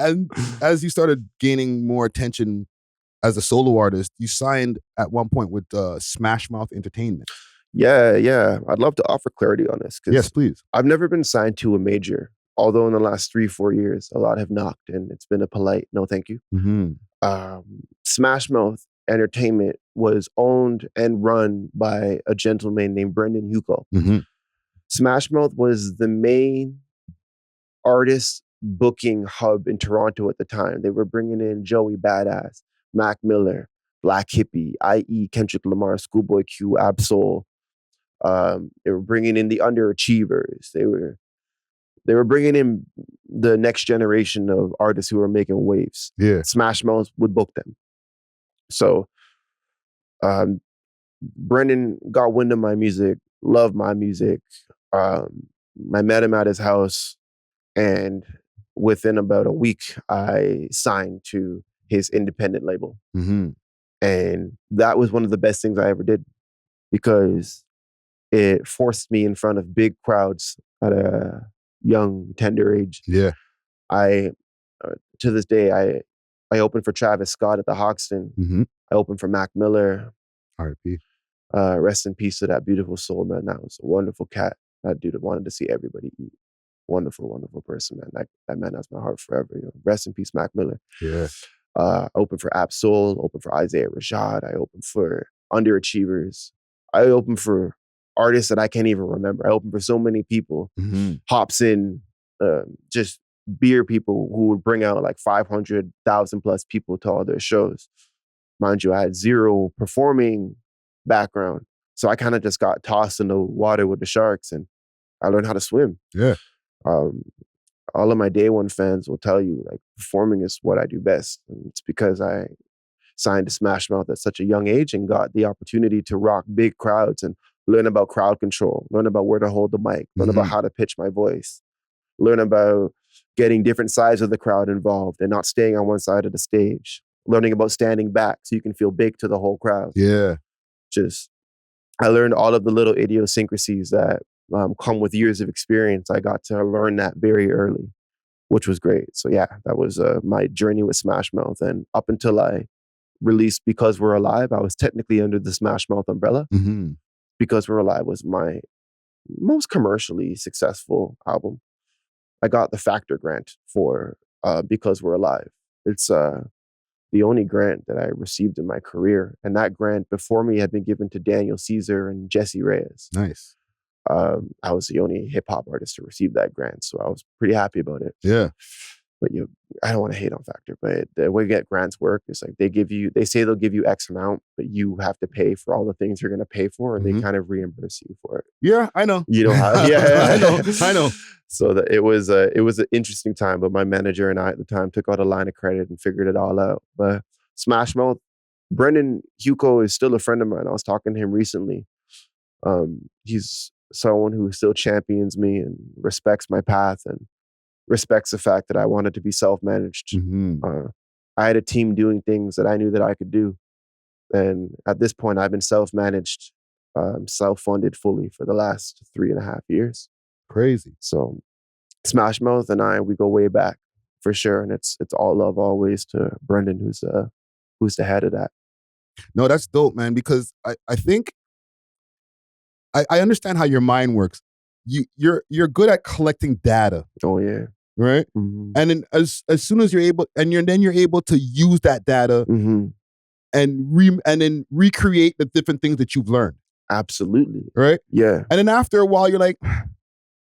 as you started gaining more attention as a solo artist, you signed at one point with Smash Mouth Entertainment. Yeah. I'd love to offer clarity on this. Yes, please. I've never been signed to a major, although in the last 3-4 years, a lot have knocked and it's been a polite no thank you. Smash Mouth Entertainment was owned and run by a gentleman named Brendan Hugo. Smash Mouth was the main artist booking hub in Toronto at the time. They were bringing in Joey Badass, Mac Miller, Black Hippie, i.e. Kendrick Lamar, Schoolboy Q, Ab-Soul. They were bringing in the underachievers. They were bringing in the next generation of artists who were making waves. Yeah. Smash Mouth would book them. So Brendan got wind of my music, loved my music. I met him at his house, and within about a week, I signed to his independent label. And that was one of the best things I ever did because it forced me in front of big crowds at a young, tender age. Yeah. To this day, I opened for Travis Scott at the Hoxton. I opened for Mac Miller. R.I.P. Rest in peace to that beautiful soul, man. That was a wonderful cat. That dude wanted to see everybody eat. Wonderful, wonderful person, man. That man has my heart forever. You know? Rest in peace, Mac Miller. Yeah. I opened for A.W.O.L, opened for Isaiah Rashad. I opened for Underachievers. I opened for artists that I can't even remember. I opened for so many people. Hobson, just beer people who would bring out like 500,000 plus people to all their shows. Mind you, I had zero performing background. So I kind of just got tossed in the water with the sharks and I learned how to swim. Yeah. All of my day one fans will tell you like performing is what I do best. And it's because I signed to Smash Mouth at such a young age and got the opportunity to rock big crowds and learn about crowd control, learn about where to hold the mic, learn about how to pitch my voice, learn about getting different sides of the crowd involved and not staying on one side of the stage, learning about standing back so you can feel big to the whole crowd. Yeah. I learned all of the little idiosyncrasies that come with years of experience. I got to learn that very early, which was great. So yeah, that was my journey with Smash Mouth. And up until I released Because We're Alive, I was technically under the Smash Mouth umbrella. Because We're Alive was my most commercially successful album. I got the Factor grant for Because We're Alive. It's the only grant that I received in my career. And that grant before me had been given to Daniel Caesar and Jesse Reyes. Nice. I was the only hip hop artist to receive that grant, so I was pretty happy about it. Yeah. But I don't want to hate on Factor, but the way get grants work is like they say they'll give you X amount, but you have to pay for all the things you're going to pay for, and they kind of reimburse you for it. Yeah, I know. You know how? Yeah, I know. So it was an interesting time, but my manager and I at the time took out a line of credit and figured it all out. But Smash Mouth, Brendan Hugo is still a friend of mine. I was talking to him recently. He's someone who still champions me and respects my path and respects the fact that I wanted to be self-managed. I had a team doing things that I knew that I could do. And at this point, I've been self-managed, self-funded fully for the last 3.5 years. Crazy. So Smash Mouth and we go way back for sure. And it's all love always to Brendan, who's the head of that. No, that's dope, man, because I think I understand how your mind works. You're good at collecting data. Oh yeah. Right? And then as soon as you're able, then you're able to use that data and then recreate the different things that you've learned. Absolutely. Right? Yeah. And then after a while, you're like,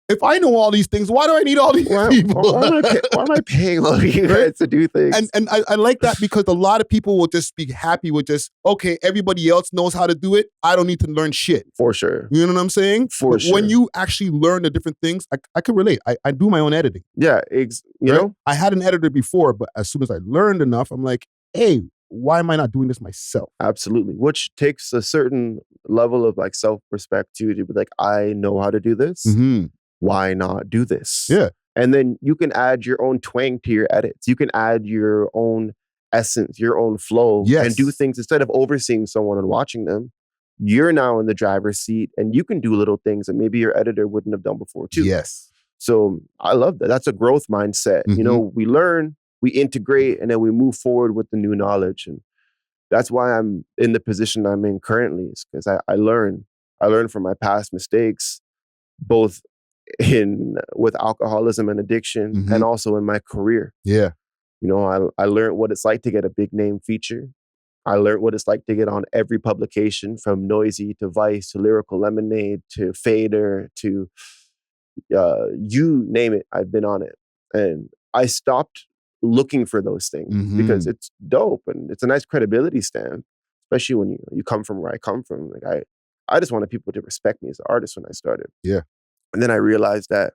if I know all these things, why do I need all these people? Why am I paying all of you guys to do things? And I like that because a lot of people will just be happy with just, okay, everybody else knows how to do it. I don't need to learn shit. For sure. You know what I'm saying? For sure. When you actually learn the different things, I could relate. I do my own editing. Yeah, you know? I had an editor before, but as soon as I learned enough, I'm like, hey, why am I not doing this myself? Absolutely. Which takes a certain level of like self-respect to be like, I know how to do this. Why not do this? Yeah. And then you can add your own twang to your edits. You can add your own essence, your own flow, and do things instead of overseeing someone and watching them. You're now in the driver's seat and you can do little things that maybe your editor wouldn't have done before too. Yes. So I love that. That's a growth mindset. You know, we learn, we integrate, and then we move forward with the new knowledge. And that's why I'm in the position I'm in currently, is because I learn from my past mistakes, both with alcoholism and addiction and also in my career. Yeah. You know, I learned what it's like to get a big name feature. I learned what it's like to get on every publication, from Noisy to Vice to Lyrical Lemonade to Fader to you name it, I've been on it. And I stopped looking for those things because it's dope and it's a nice credibility stamp, especially when you come from where I come from. Like I just wanted people to respect me as an artist when I started. Yeah. And then I realized that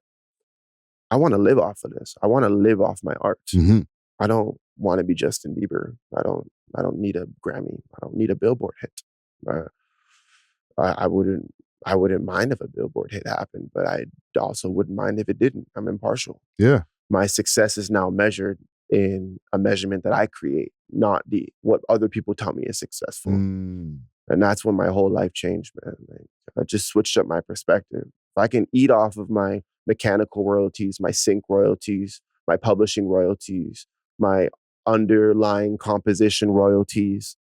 I want to live off of this. I want to live off my art. I don't want to be Justin Bieber. I don't need a Grammy. I don't need a Billboard hit. I wouldn't mind if a Billboard hit happened, but I also wouldn't mind if it didn't. I'm impartial. Yeah. My success is now measured in a measurement that I create, not what other people tell me is successful. And that's when my whole life changed, man. Like, I just switched up my perspective. If I can eat off of my mechanical royalties, my sync royalties, my publishing royalties, my underlying composition royalties,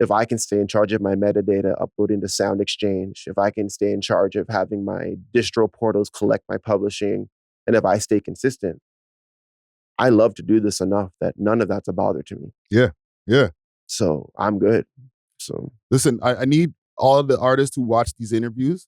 if I can stay in charge of my metadata uploading to Sound Exchange, if I can stay in charge of having my distro portals collect my publishing, and if I stay consistent, I love to do this enough that none of that's a bother to me. Yeah. Yeah. So I'm good. So listen, I need all of the artists who watch these interviews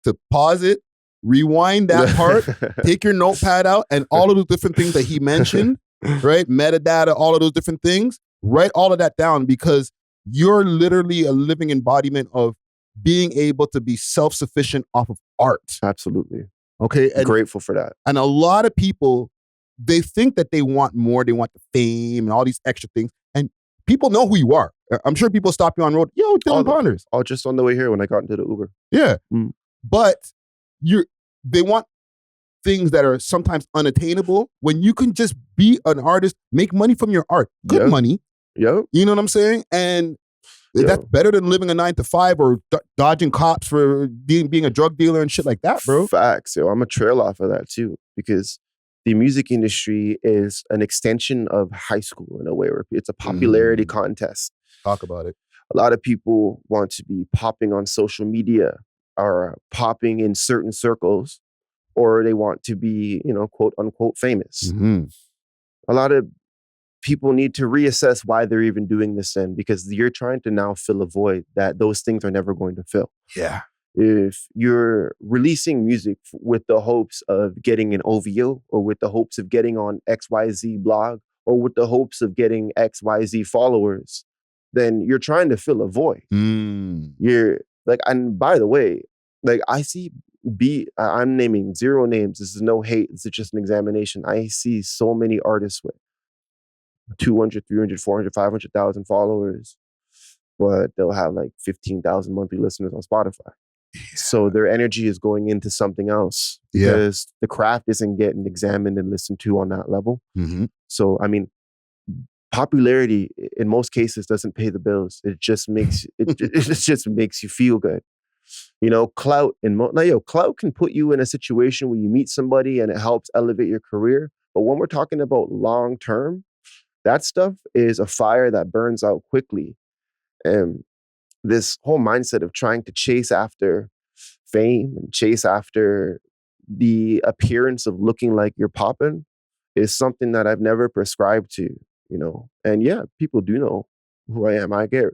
to pause it, rewind that part, take your notepad out, and all of those different things that he mentioned, right? Metadata, all of those different things, write all of that down, because you're literally a living embodiment of being able to be self-sufficient off of art. Absolutely. Okay. And grateful for that. And a lot of people, they think that they want more. They want the fame and all these extra things. And people know who you are. I'm sure people stop you on the road. Yo, DillanPonders. Oh, just on the way here when I got into the Uber. Yeah. But they want things that are sometimes unattainable when you can just be an artist, make money from your art. Good money. Yeah. You know what I'm saying? And that's better than living a 9-to-5 or dodging cops for being a drug dealer and shit like that, bro. Facts. Yo, I'm a trail off of that too, because the music industry is an extension of high school in a way, where it's a popularity contest. Talk about it. A lot of people want to be popping on social media or popping in certain circles, or they want to be, quote unquote famous. A lot of people need to reassess why they're even doing this then, because you're trying to now fill a void that those things are never going to fill. Yeah. If you're releasing music with the hopes of getting an OVO, or with the hopes of getting on XYZ blog, or with the hopes of getting XYZ followers, then you're trying to fill a void. You're like, and by the way, like I see I'm naming zero names. This is no hate. This is just an examination. I see so many artists with 200, 300, 400, 500,000 followers, but they'll have like 15,000 monthly listeners on Spotify. So their energy is going into something else, because the craft isn't getting examined and listened to on that level. So, I mean, popularity in most cases doesn't pay the bills. It just makes it just makes you feel good. Clout clout can put you in a situation where you meet somebody and it helps elevate your career. But when we're talking about long term, that stuff is a fire that burns out quickly. And this whole mindset of trying to chase after fame and chase after the appearance of looking like you're popping is something that I've never prescribed to, And yeah, people do know who I am. I get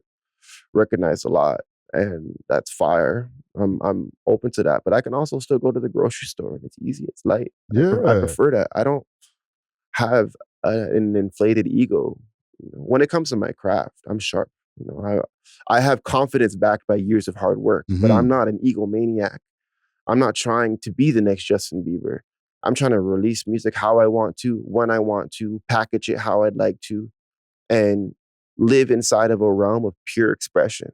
recognized a lot, and that's fire. I'm open to that, but I can also still go to the grocery store and it's easy. It's light. Yeah. I prefer that. I don't have an inflated ego. When it comes to my craft, I'm sharp. I have confidence backed by years of hard work, but I'm not an egomaniac. I'm not trying to be the next Justin Bieber. I'm trying to release music how I want to, when I want to, package it how I'd like to, and live inside of a realm of pure expression.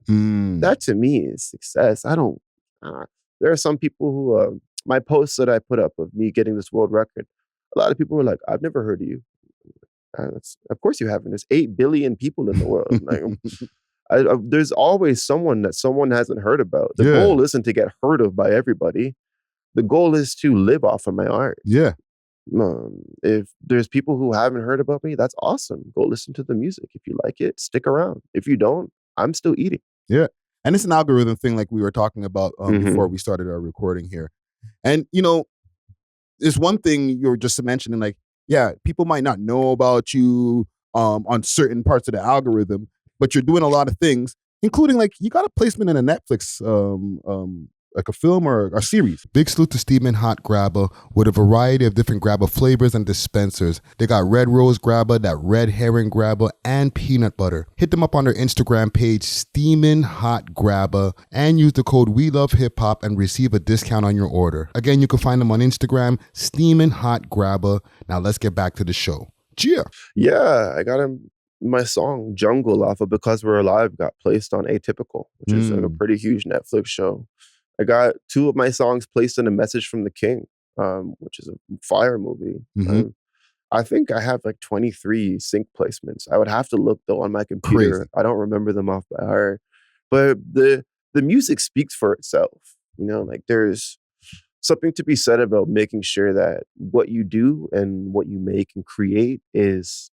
That to me is success. There are some people who, my posts that I put up of me getting this world record, a lot of people were like, I've never heard of you. Of course you haven't. There's 8 billion people in the world. There's always someone that someone hasn't heard about. The goal isn't to get heard of by everybody. The goal is to live off of my art. Yeah. If there's people who haven't heard about me, that's awesome. Go listen to the music. If you like it, stick around. If you don't, I'm still eating. Yeah. And it's an algorithm thing like we were talking about before we started our recording here. And, there's one thing you were just mentioning, like, people might not know about you on certain parts of the algorithm, but you're doing a lot of things, including like you got a placement in a Netflix, like a film or a series. Big salute to Steamin' Hot Grabba with a variety of different Grabba flavors and dispensers. They got red rose Grabba, that red herring Grabba, and peanut butter. Hit them up on their Instagram page, Steamin' Hot Grabba, and use the code WeLoveHipHop and receive a discount on your order. Again, you can find them on Instagram, Steamin' Hot Grabba. Now let's get back to the show. Cheer. Yeah, I got him. My song Jungle off of Because We're Alive got placed on Atypical, which is like a pretty huge Netflix show. I got 2 of my songs placed in A Message from the King, which is a fire movie. I think I have like 23 sync placements. I would have to look though on my computer. Crazy. I don't remember them off by heart. But the music speaks for itself. Like there's something to be said about making sure that what you do and what you make and create is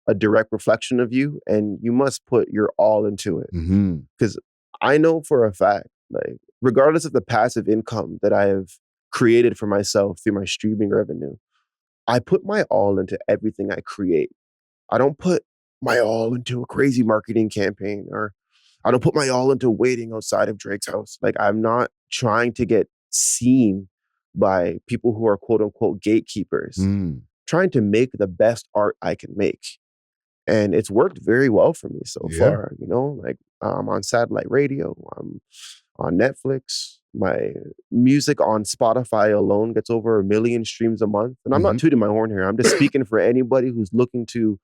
a direct reflection of you, and you must put your all into it. Because I know for a fact, like, regardless of the passive income that I have created for myself through my streaming revenue, I put my all into everything I create. I don't put my all into a crazy marketing campaign, or I don't put my all into waiting outside of Drake's house. Like, I'm not trying to get seen by people who are quote unquote gatekeepers, trying to make the best art I can make. And it's worked very well for me so far. You know, like, I'm on satellite radio, I'm on Netflix. My music on Spotify alone gets over 1 million streams a month. And I'm not tooting my horn here. I'm just speaking for anybody who's looking to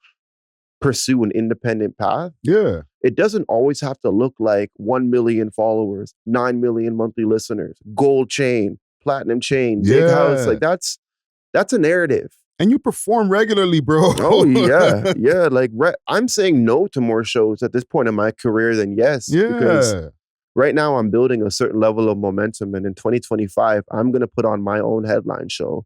pursue an independent path. Yeah. It doesn't always have to look like 1 million followers, 9 million monthly listeners, gold chain, platinum chain, big house. Like, that's a narrative. And you perform regularly, bro. Oh, yeah. Yeah. Like, I'm saying no to more shows at this point in my career than yes. Yeah. Because right now I'm building a certain level of momentum. And in 2025, I'm going to put on my own headline show,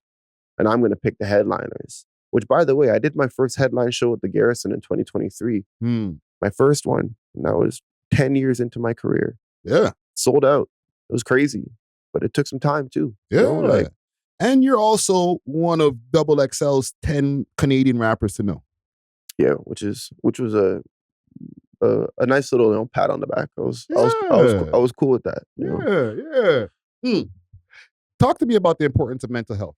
and I'm going to pick the headliners. Which, by the way, I did my first headline show at the Garrison in 2023. My first one. And that was 10 years into my career. Yeah. Sold out. It was crazy. But it took some time too. Yeah. You know, like, and you're also one of XXL's 10 Canadian rappers to know. Yeah, which was a nice little, you know, pat on the back. I was cool with that. You know? Talk to me about the importance of mental health.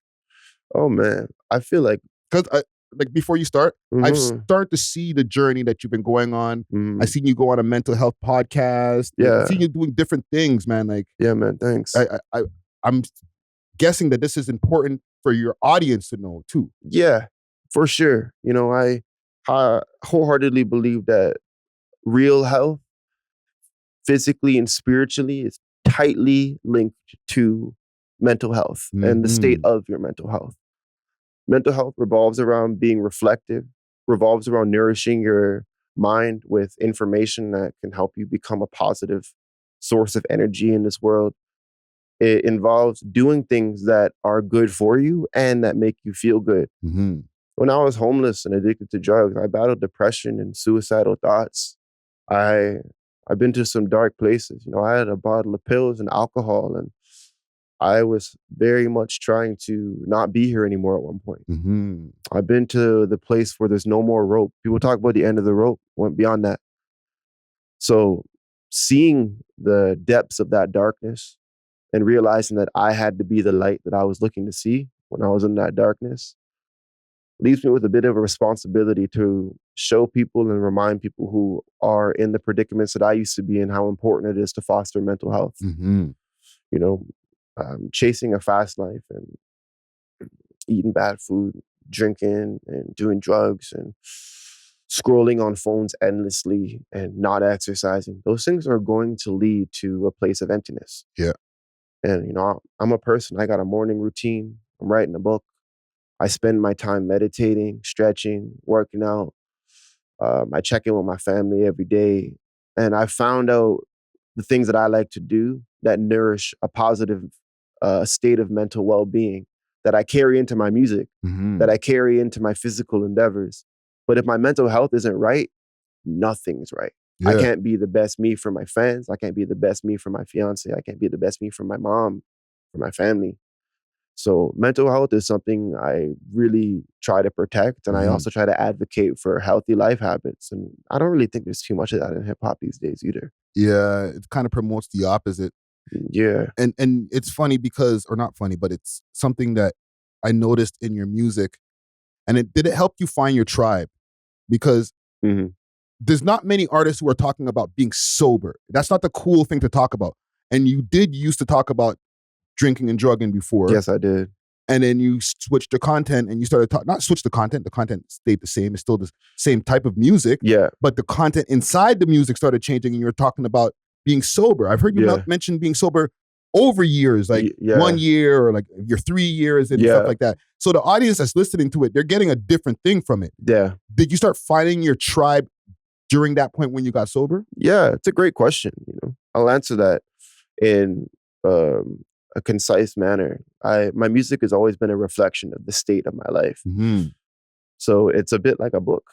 Oh man, I feel like, because like, before you start, I've started to see the journey that you've been going on. I've seen you go on a mental health podcast. I've seen you doing different things, man. Like, yeah, man, thanks. I'm guessing that this is important for your audience to know too. Yeah, for sure. You know, I wholeheartedly believe that real health, physically and spiritually, is tightly linked to mental health and the state of your mental health. Mental health revolves around being reflective, revolves around nourishing your mind with information that can help you become a positive source of energy in this world. It involves doing things that are good for you and that make you feel good. When I was homeless and addicted to drugs, I battled depression and suicidal thoughts. I've been to some dark places. You know, I had a bottle of pills and alcohol, and I was very much trying to not be here anymore at one point. I've been to the place where there's no more rope. People talk about the end of the rope, went beyond that. So seeing the depths of that darkness and realizing that I had to be the light that I was looking to see when I was in that darkness leaves me with a bit of a responsibility to show people and remind people who are in the predicaments that I used to be in how important it is to foster mental health. You know, chasing a fast life and eating bad food, drinking and doing drugs and scrolling on phones endlessly and not exercising. Those things are going to lead to a place of emptiness. Yeah. And, you know, I'm a person, I got a morning routine. I'm writing a book. I spend my time meditating, stretching, working out. I check in with my family every day. And I found out the things that I like to do that nourish a positive state of mental well-being that I carry into my music, that I carry into my physical endeavors. But if my mental health isn't right, nothing's right. I can't be the best me for my fans. I can't be the best me for my fiance. I can't be the best me for my mom, for my family. So mental health is something I really try to protect. And I also try to advocate for healthy life habits. And I don't really think there's too much of that in hip hop these days either. Yeah, it kind of promotes the opposite. Yeah. And it's funny because, or not funny, but it's something that I noticed in your music. And did it help you find your tribe? Because there's not many artists who are talking about being sober. That's not the cool thing to talk about. And you did used to talk about drinking and drugging before. Yes, I did. And then you switched the content and you started not switch the content stayed the same. It's still the same type of music. Yeah. But the content inside the music started changing and you were talking about being sober. I've heard you mention being sober over years, like 1 year or like your 3 years and stuff like that. So the audience that's listening to it, they're getting a different thing from it. Yeah. Did you start finding your tribe during that point when you got sober? Yeah, it's a great question. You know, I'll answer that in a concise manner. My music has always been a reflection of the state of my life. So it's a bit like a book.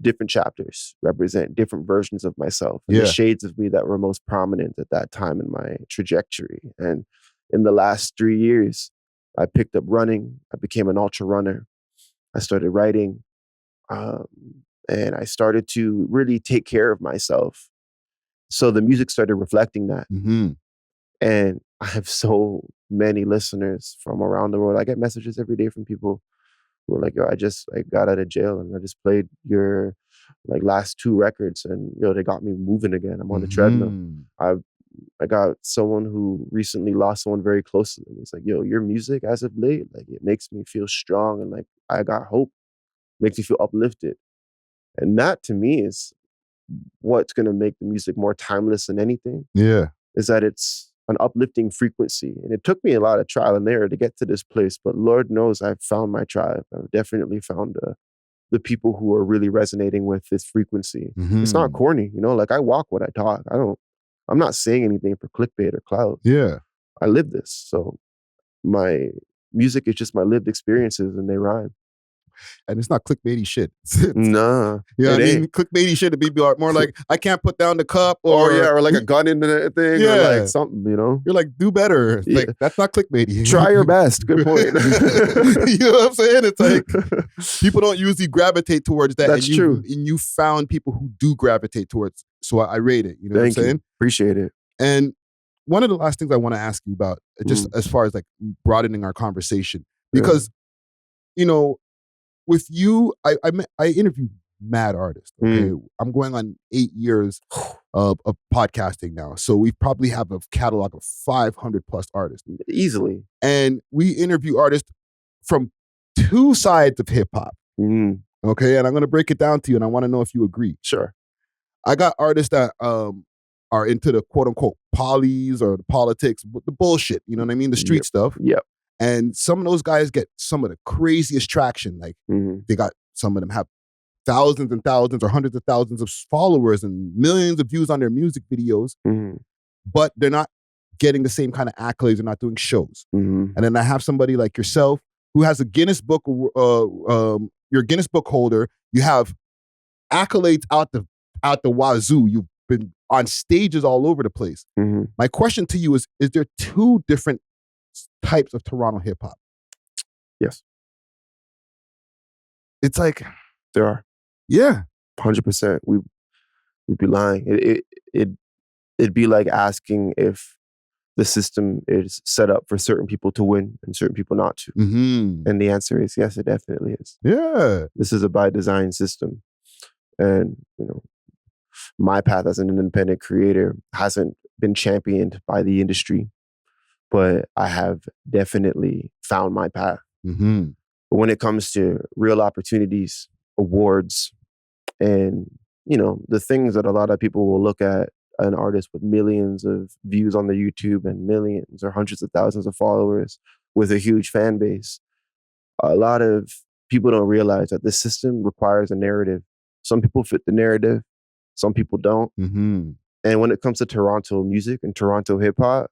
Different chapters represent different versions of myself, and the shades of me that were most prominent at that time in my trajectory. And in the last 3 years, I picked up running. I became an ultra runner. I started writing, and I started to really take care of myself. So the music started reflecting that. And I have so many listeners from around the world. I get messages every day from people who are like, yo, I just got out of jail and I just played your last 2 records and they got me moving again. I'm on the treadmill. I got someone who recently lost someone very close to them. It's like, yo, your music as of late, it makes me feel strong and I got hope. Makes me feel uplifted. And that to me is what's gonna make the music more timeless than anything. Yeah. Is that it's an uplifting frequency. And it took me a lot of trial and error to get to this place, but Lord knows I've found my tribe. I've definitely found the people who are really resonating with this frequency. It's not corny, I walk what I talk. I'm not saying anything for clickbait or clout. Yeah. I live this. So my music is just my lived experiences and they rhyme. And it's not clickbaity shit. Nah. Yeah, I mean, clickbaity shit to be more like, I can't put down the cup or a gun in the thing or something, You're like, do better. Yeah. That's not clickbaity. Try your best. Good point. You know what I'm saying? It's like, people don't usually gravitate towards that. That's true. And you found people who do gravitate towards, so I rate it. You know what I'm saying? Appreciate it. And one of the last things I want to ask you about, just as far as broadening our conversation, because, with you, I interview mad artists. Okay, I'm going on 8 years of podcasting now, so we probably have a catalog of 500 plus artists easily. And we interview artists from 2 sides of hip hop. Okay, and I'm gonna break it down to you, and I want to know if you agree. Sure. I got artists that are into the quote unquote polys or the politics, the bullshit. You know what I mean? The street stuff. Yep. And some of those guys get some of the craziest traction. They got, some of them have thousands and thousands or hundreds of thousands of followers and millions of views on their music videos, but they're not getting the same kind of accolades. They're not doing shows. And then I have somebody like yourself who has a Guinness book, you're a Guinness book holder. You have accolades out the wazoo. You've been on stages all over the place. My question to you is there 2 different types of Toronto hip hop? Yes. It's like there are. Yeah. 100%. We'd be lying. It'd be like asking if the system is set up for certain people to win and certain people not to. And the answer is yes, it definitely is. Yeah. This is a by design system. And my path as an independent creator hasn't been championed by the industry, but I have definitely found my path. But when it comes to real opportunities, awards, and the things that a lot of people will look at an artist with millions of views on their YouTube and millions or hundreds of thousands of followers with a huge fan base, a lot of people don't realize that the system requires a narrative. Some people fit the narrative, some people don't. And when it comes to Toronto music and Toronto hip hop,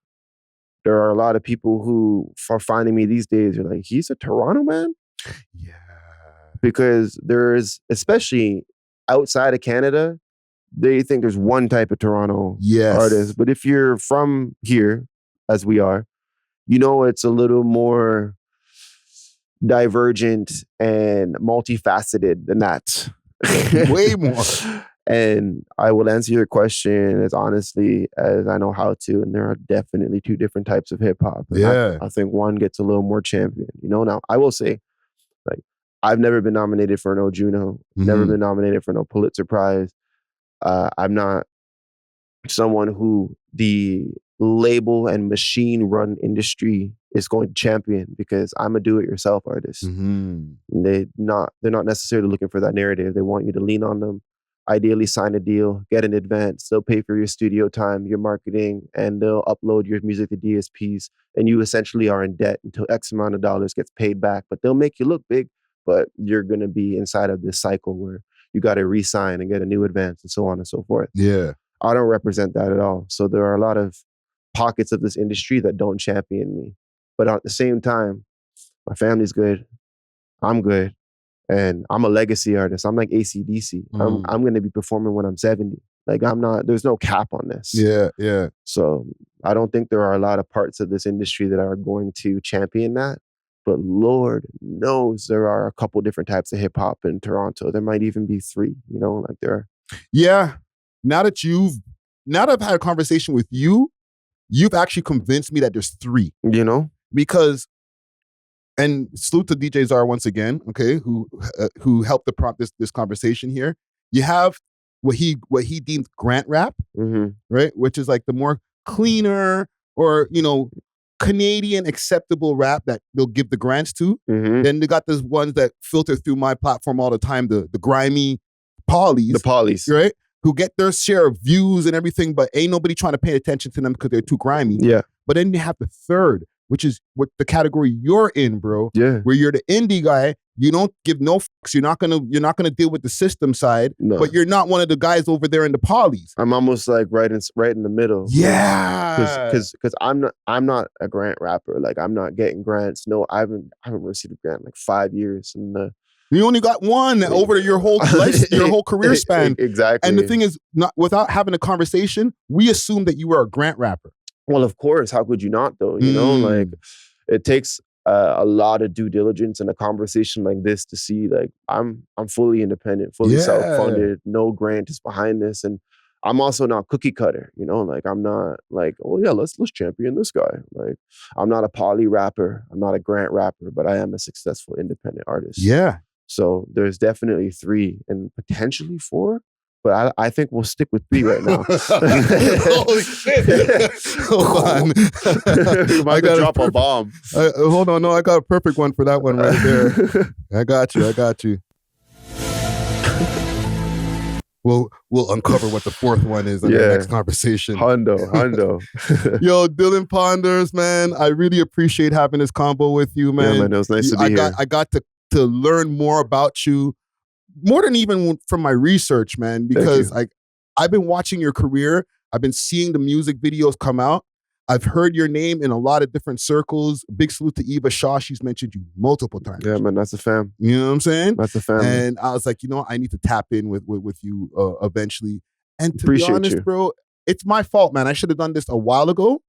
there are a lot of people who are finding me these days. They're like, he's a Toronto man? Yeah. Because there's, especially outside of Canada, they think there's one type of Toronto artist. But if you're from here, as we are, it's a little more divergent and multifaceted than that. Way more. And I will answer your question as honestly as I know how to. And there are definitely 2 different types of hip hop. I think one gets a little more champion. Now I will say, I've never been nominated for no Juno, never been nominated for no Pulitzer Prize. I'm not someone who the label and machine run industry is going to champion, because I'm a do-it-yourself artist. They're not necessarily looking for that narrative. They want you to lean on them, ideally sign a deal, get an advance. They'll pay for your studio time, your marketing, and they'll upload your music to DSPs. And you essentially are in debt until X amount of dollars gets paid back. But they'll make you look big, but you're going to be inside of this cycle where you got to re-sign and get a new advance and so on and so forth. Yeah. I don't represent that at all. So there are a lot of pockets of this industry that don't champion me. But at the same time, my family's good. I'm good. And I'm a legacy artist. I'm like AC/DC. I'm going to be performing when I'm 70. Like there's no cap on this. Yeah, yeah. So I don't think there are a lot of parts of this industry that are going to champion that. But Lord knows there are a couple different types of hip hop in Toronto. There might even be 3, like there are. Yeah. Now that I've had a conversation with you, you've actually convinced me that there's 3. Because, and salute to DJ Czar once again, okay, who helped to prompt this conversation here. You have what he deemed grant rap, right? Which is like the more cleaner or, Canadian acceptable rap that they'll give the grants to. Then they got those ones that filter through my platform all the time, the grimy polys. The polys. Right? Who get their share of views and everything, but ain't nobody trying to pay attention to them because they're too grimy. Yeah. But then you have the third, which is what the category you're in, bro. Yeah. Where you're the indie guy, you don't give no fucks. You're not gonna deal with the system side, but you're not one of the guys over there in the polys. I'm almost like right in the middle. Yeah. Because I'm not a grant rapper. Like I'm not getting grants. No, I haven't received a grant in like 5 years. And you only got one over your whole life, your whole career span. Exactly. And the thing is, not without having a conversation, we assume that you were a grant rapper. Well, of course. How could you not, though? Like it takes a lot of due diligence in a conversation like this to see like I'm fully independent, fully self-funded. No grant is behind this, and I'm also not cookie cutter. Like I'm not like, oh yeah, let's champion this guy. Like I'm not a poly rapper. I'm not a grant rapper, but I am a successful independent artist. Yeah. So there's definitely 3 and potentially 4. But I think we'll stick with 3 right now. Holy shit. Hold on. I gotta drop a bomb. Hold on. No, I got a perfect one for that one right there. I got you. We'll uncover what the 4th one is in the next conversation. Hundo. Yo, DillanPonders, man. I really appreciate having this combo with you, man. Yeah, man. It was nice to be here. I got to learn more about you. More than even from my research, man, because I've been watching your career. I've been seeing the music videos come out. I've heard your name in a lot of different circles. Big salute to Eva Shaw. She's mentioned you multiple times. Yeah, man, that's a fam. You know what I'm saying? That's a family. And I was like, I need to tap in with you eventually. And to Appreciate be honest, you. bro, it's my fault, man. I should have done this a while ago.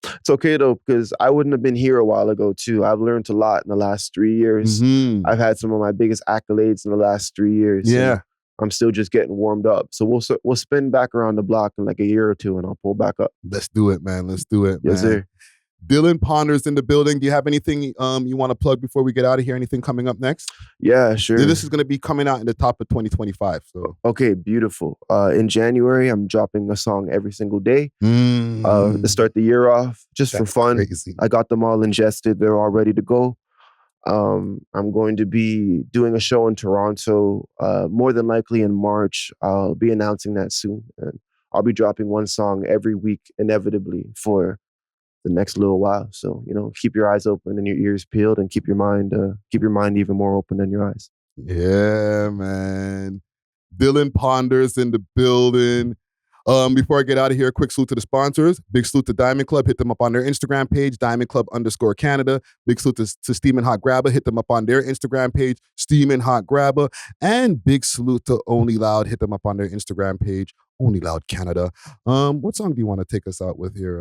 It's okay though, because I wouldn't have been here a while ago too. I've learned a lot in the last 3 years. I've had some of my biggest accolades in the last 3 years. Yeah. I'm still just getting warmed up. So we'll spin back around the block in like a year or 2 and I'll pull back up. Let's do it, man. Let's do it, man. Yes, sir. DillanPonders in the building. Do you have anything you want to plug before we get out of here? Anything coming up next? Yeah, sure. This is going to be coming out in the top of 2025. So okay, beautiful. In January, I'm dropping a song every single day to start the year off, just for fun. Crazy. I got them all ingested. They're all ready to go. I'm going to be doing a show in Toronto, more than likely in March. I'll be announcing that soon. And I'll be dropping one song every week, inevitably, for the next little while. So, keep your eyes open and your ears peeled, and keep your mind even more open than your eyes. Yeah, man. DillanPonders in the building. Before I get out of here, a quick salute to the sponsors. Big salute to Diamond Club. Hit them up on their Instagram page, DiamondClub_Canada. Big salute to Steamin' Hot Grabba. Hit them up on their Instagram page, Steamin' Hot Grabba. And big salute to Only Loud. Hit them up on their Instagram page, Only Loud Canada. What song do you want to take us out with here,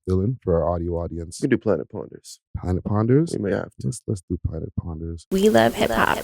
Dillan, for our audio audience? We can do Planet Ponders. Planet Ponders? We may have to. Let's do Planet Ponders. We love hip hop.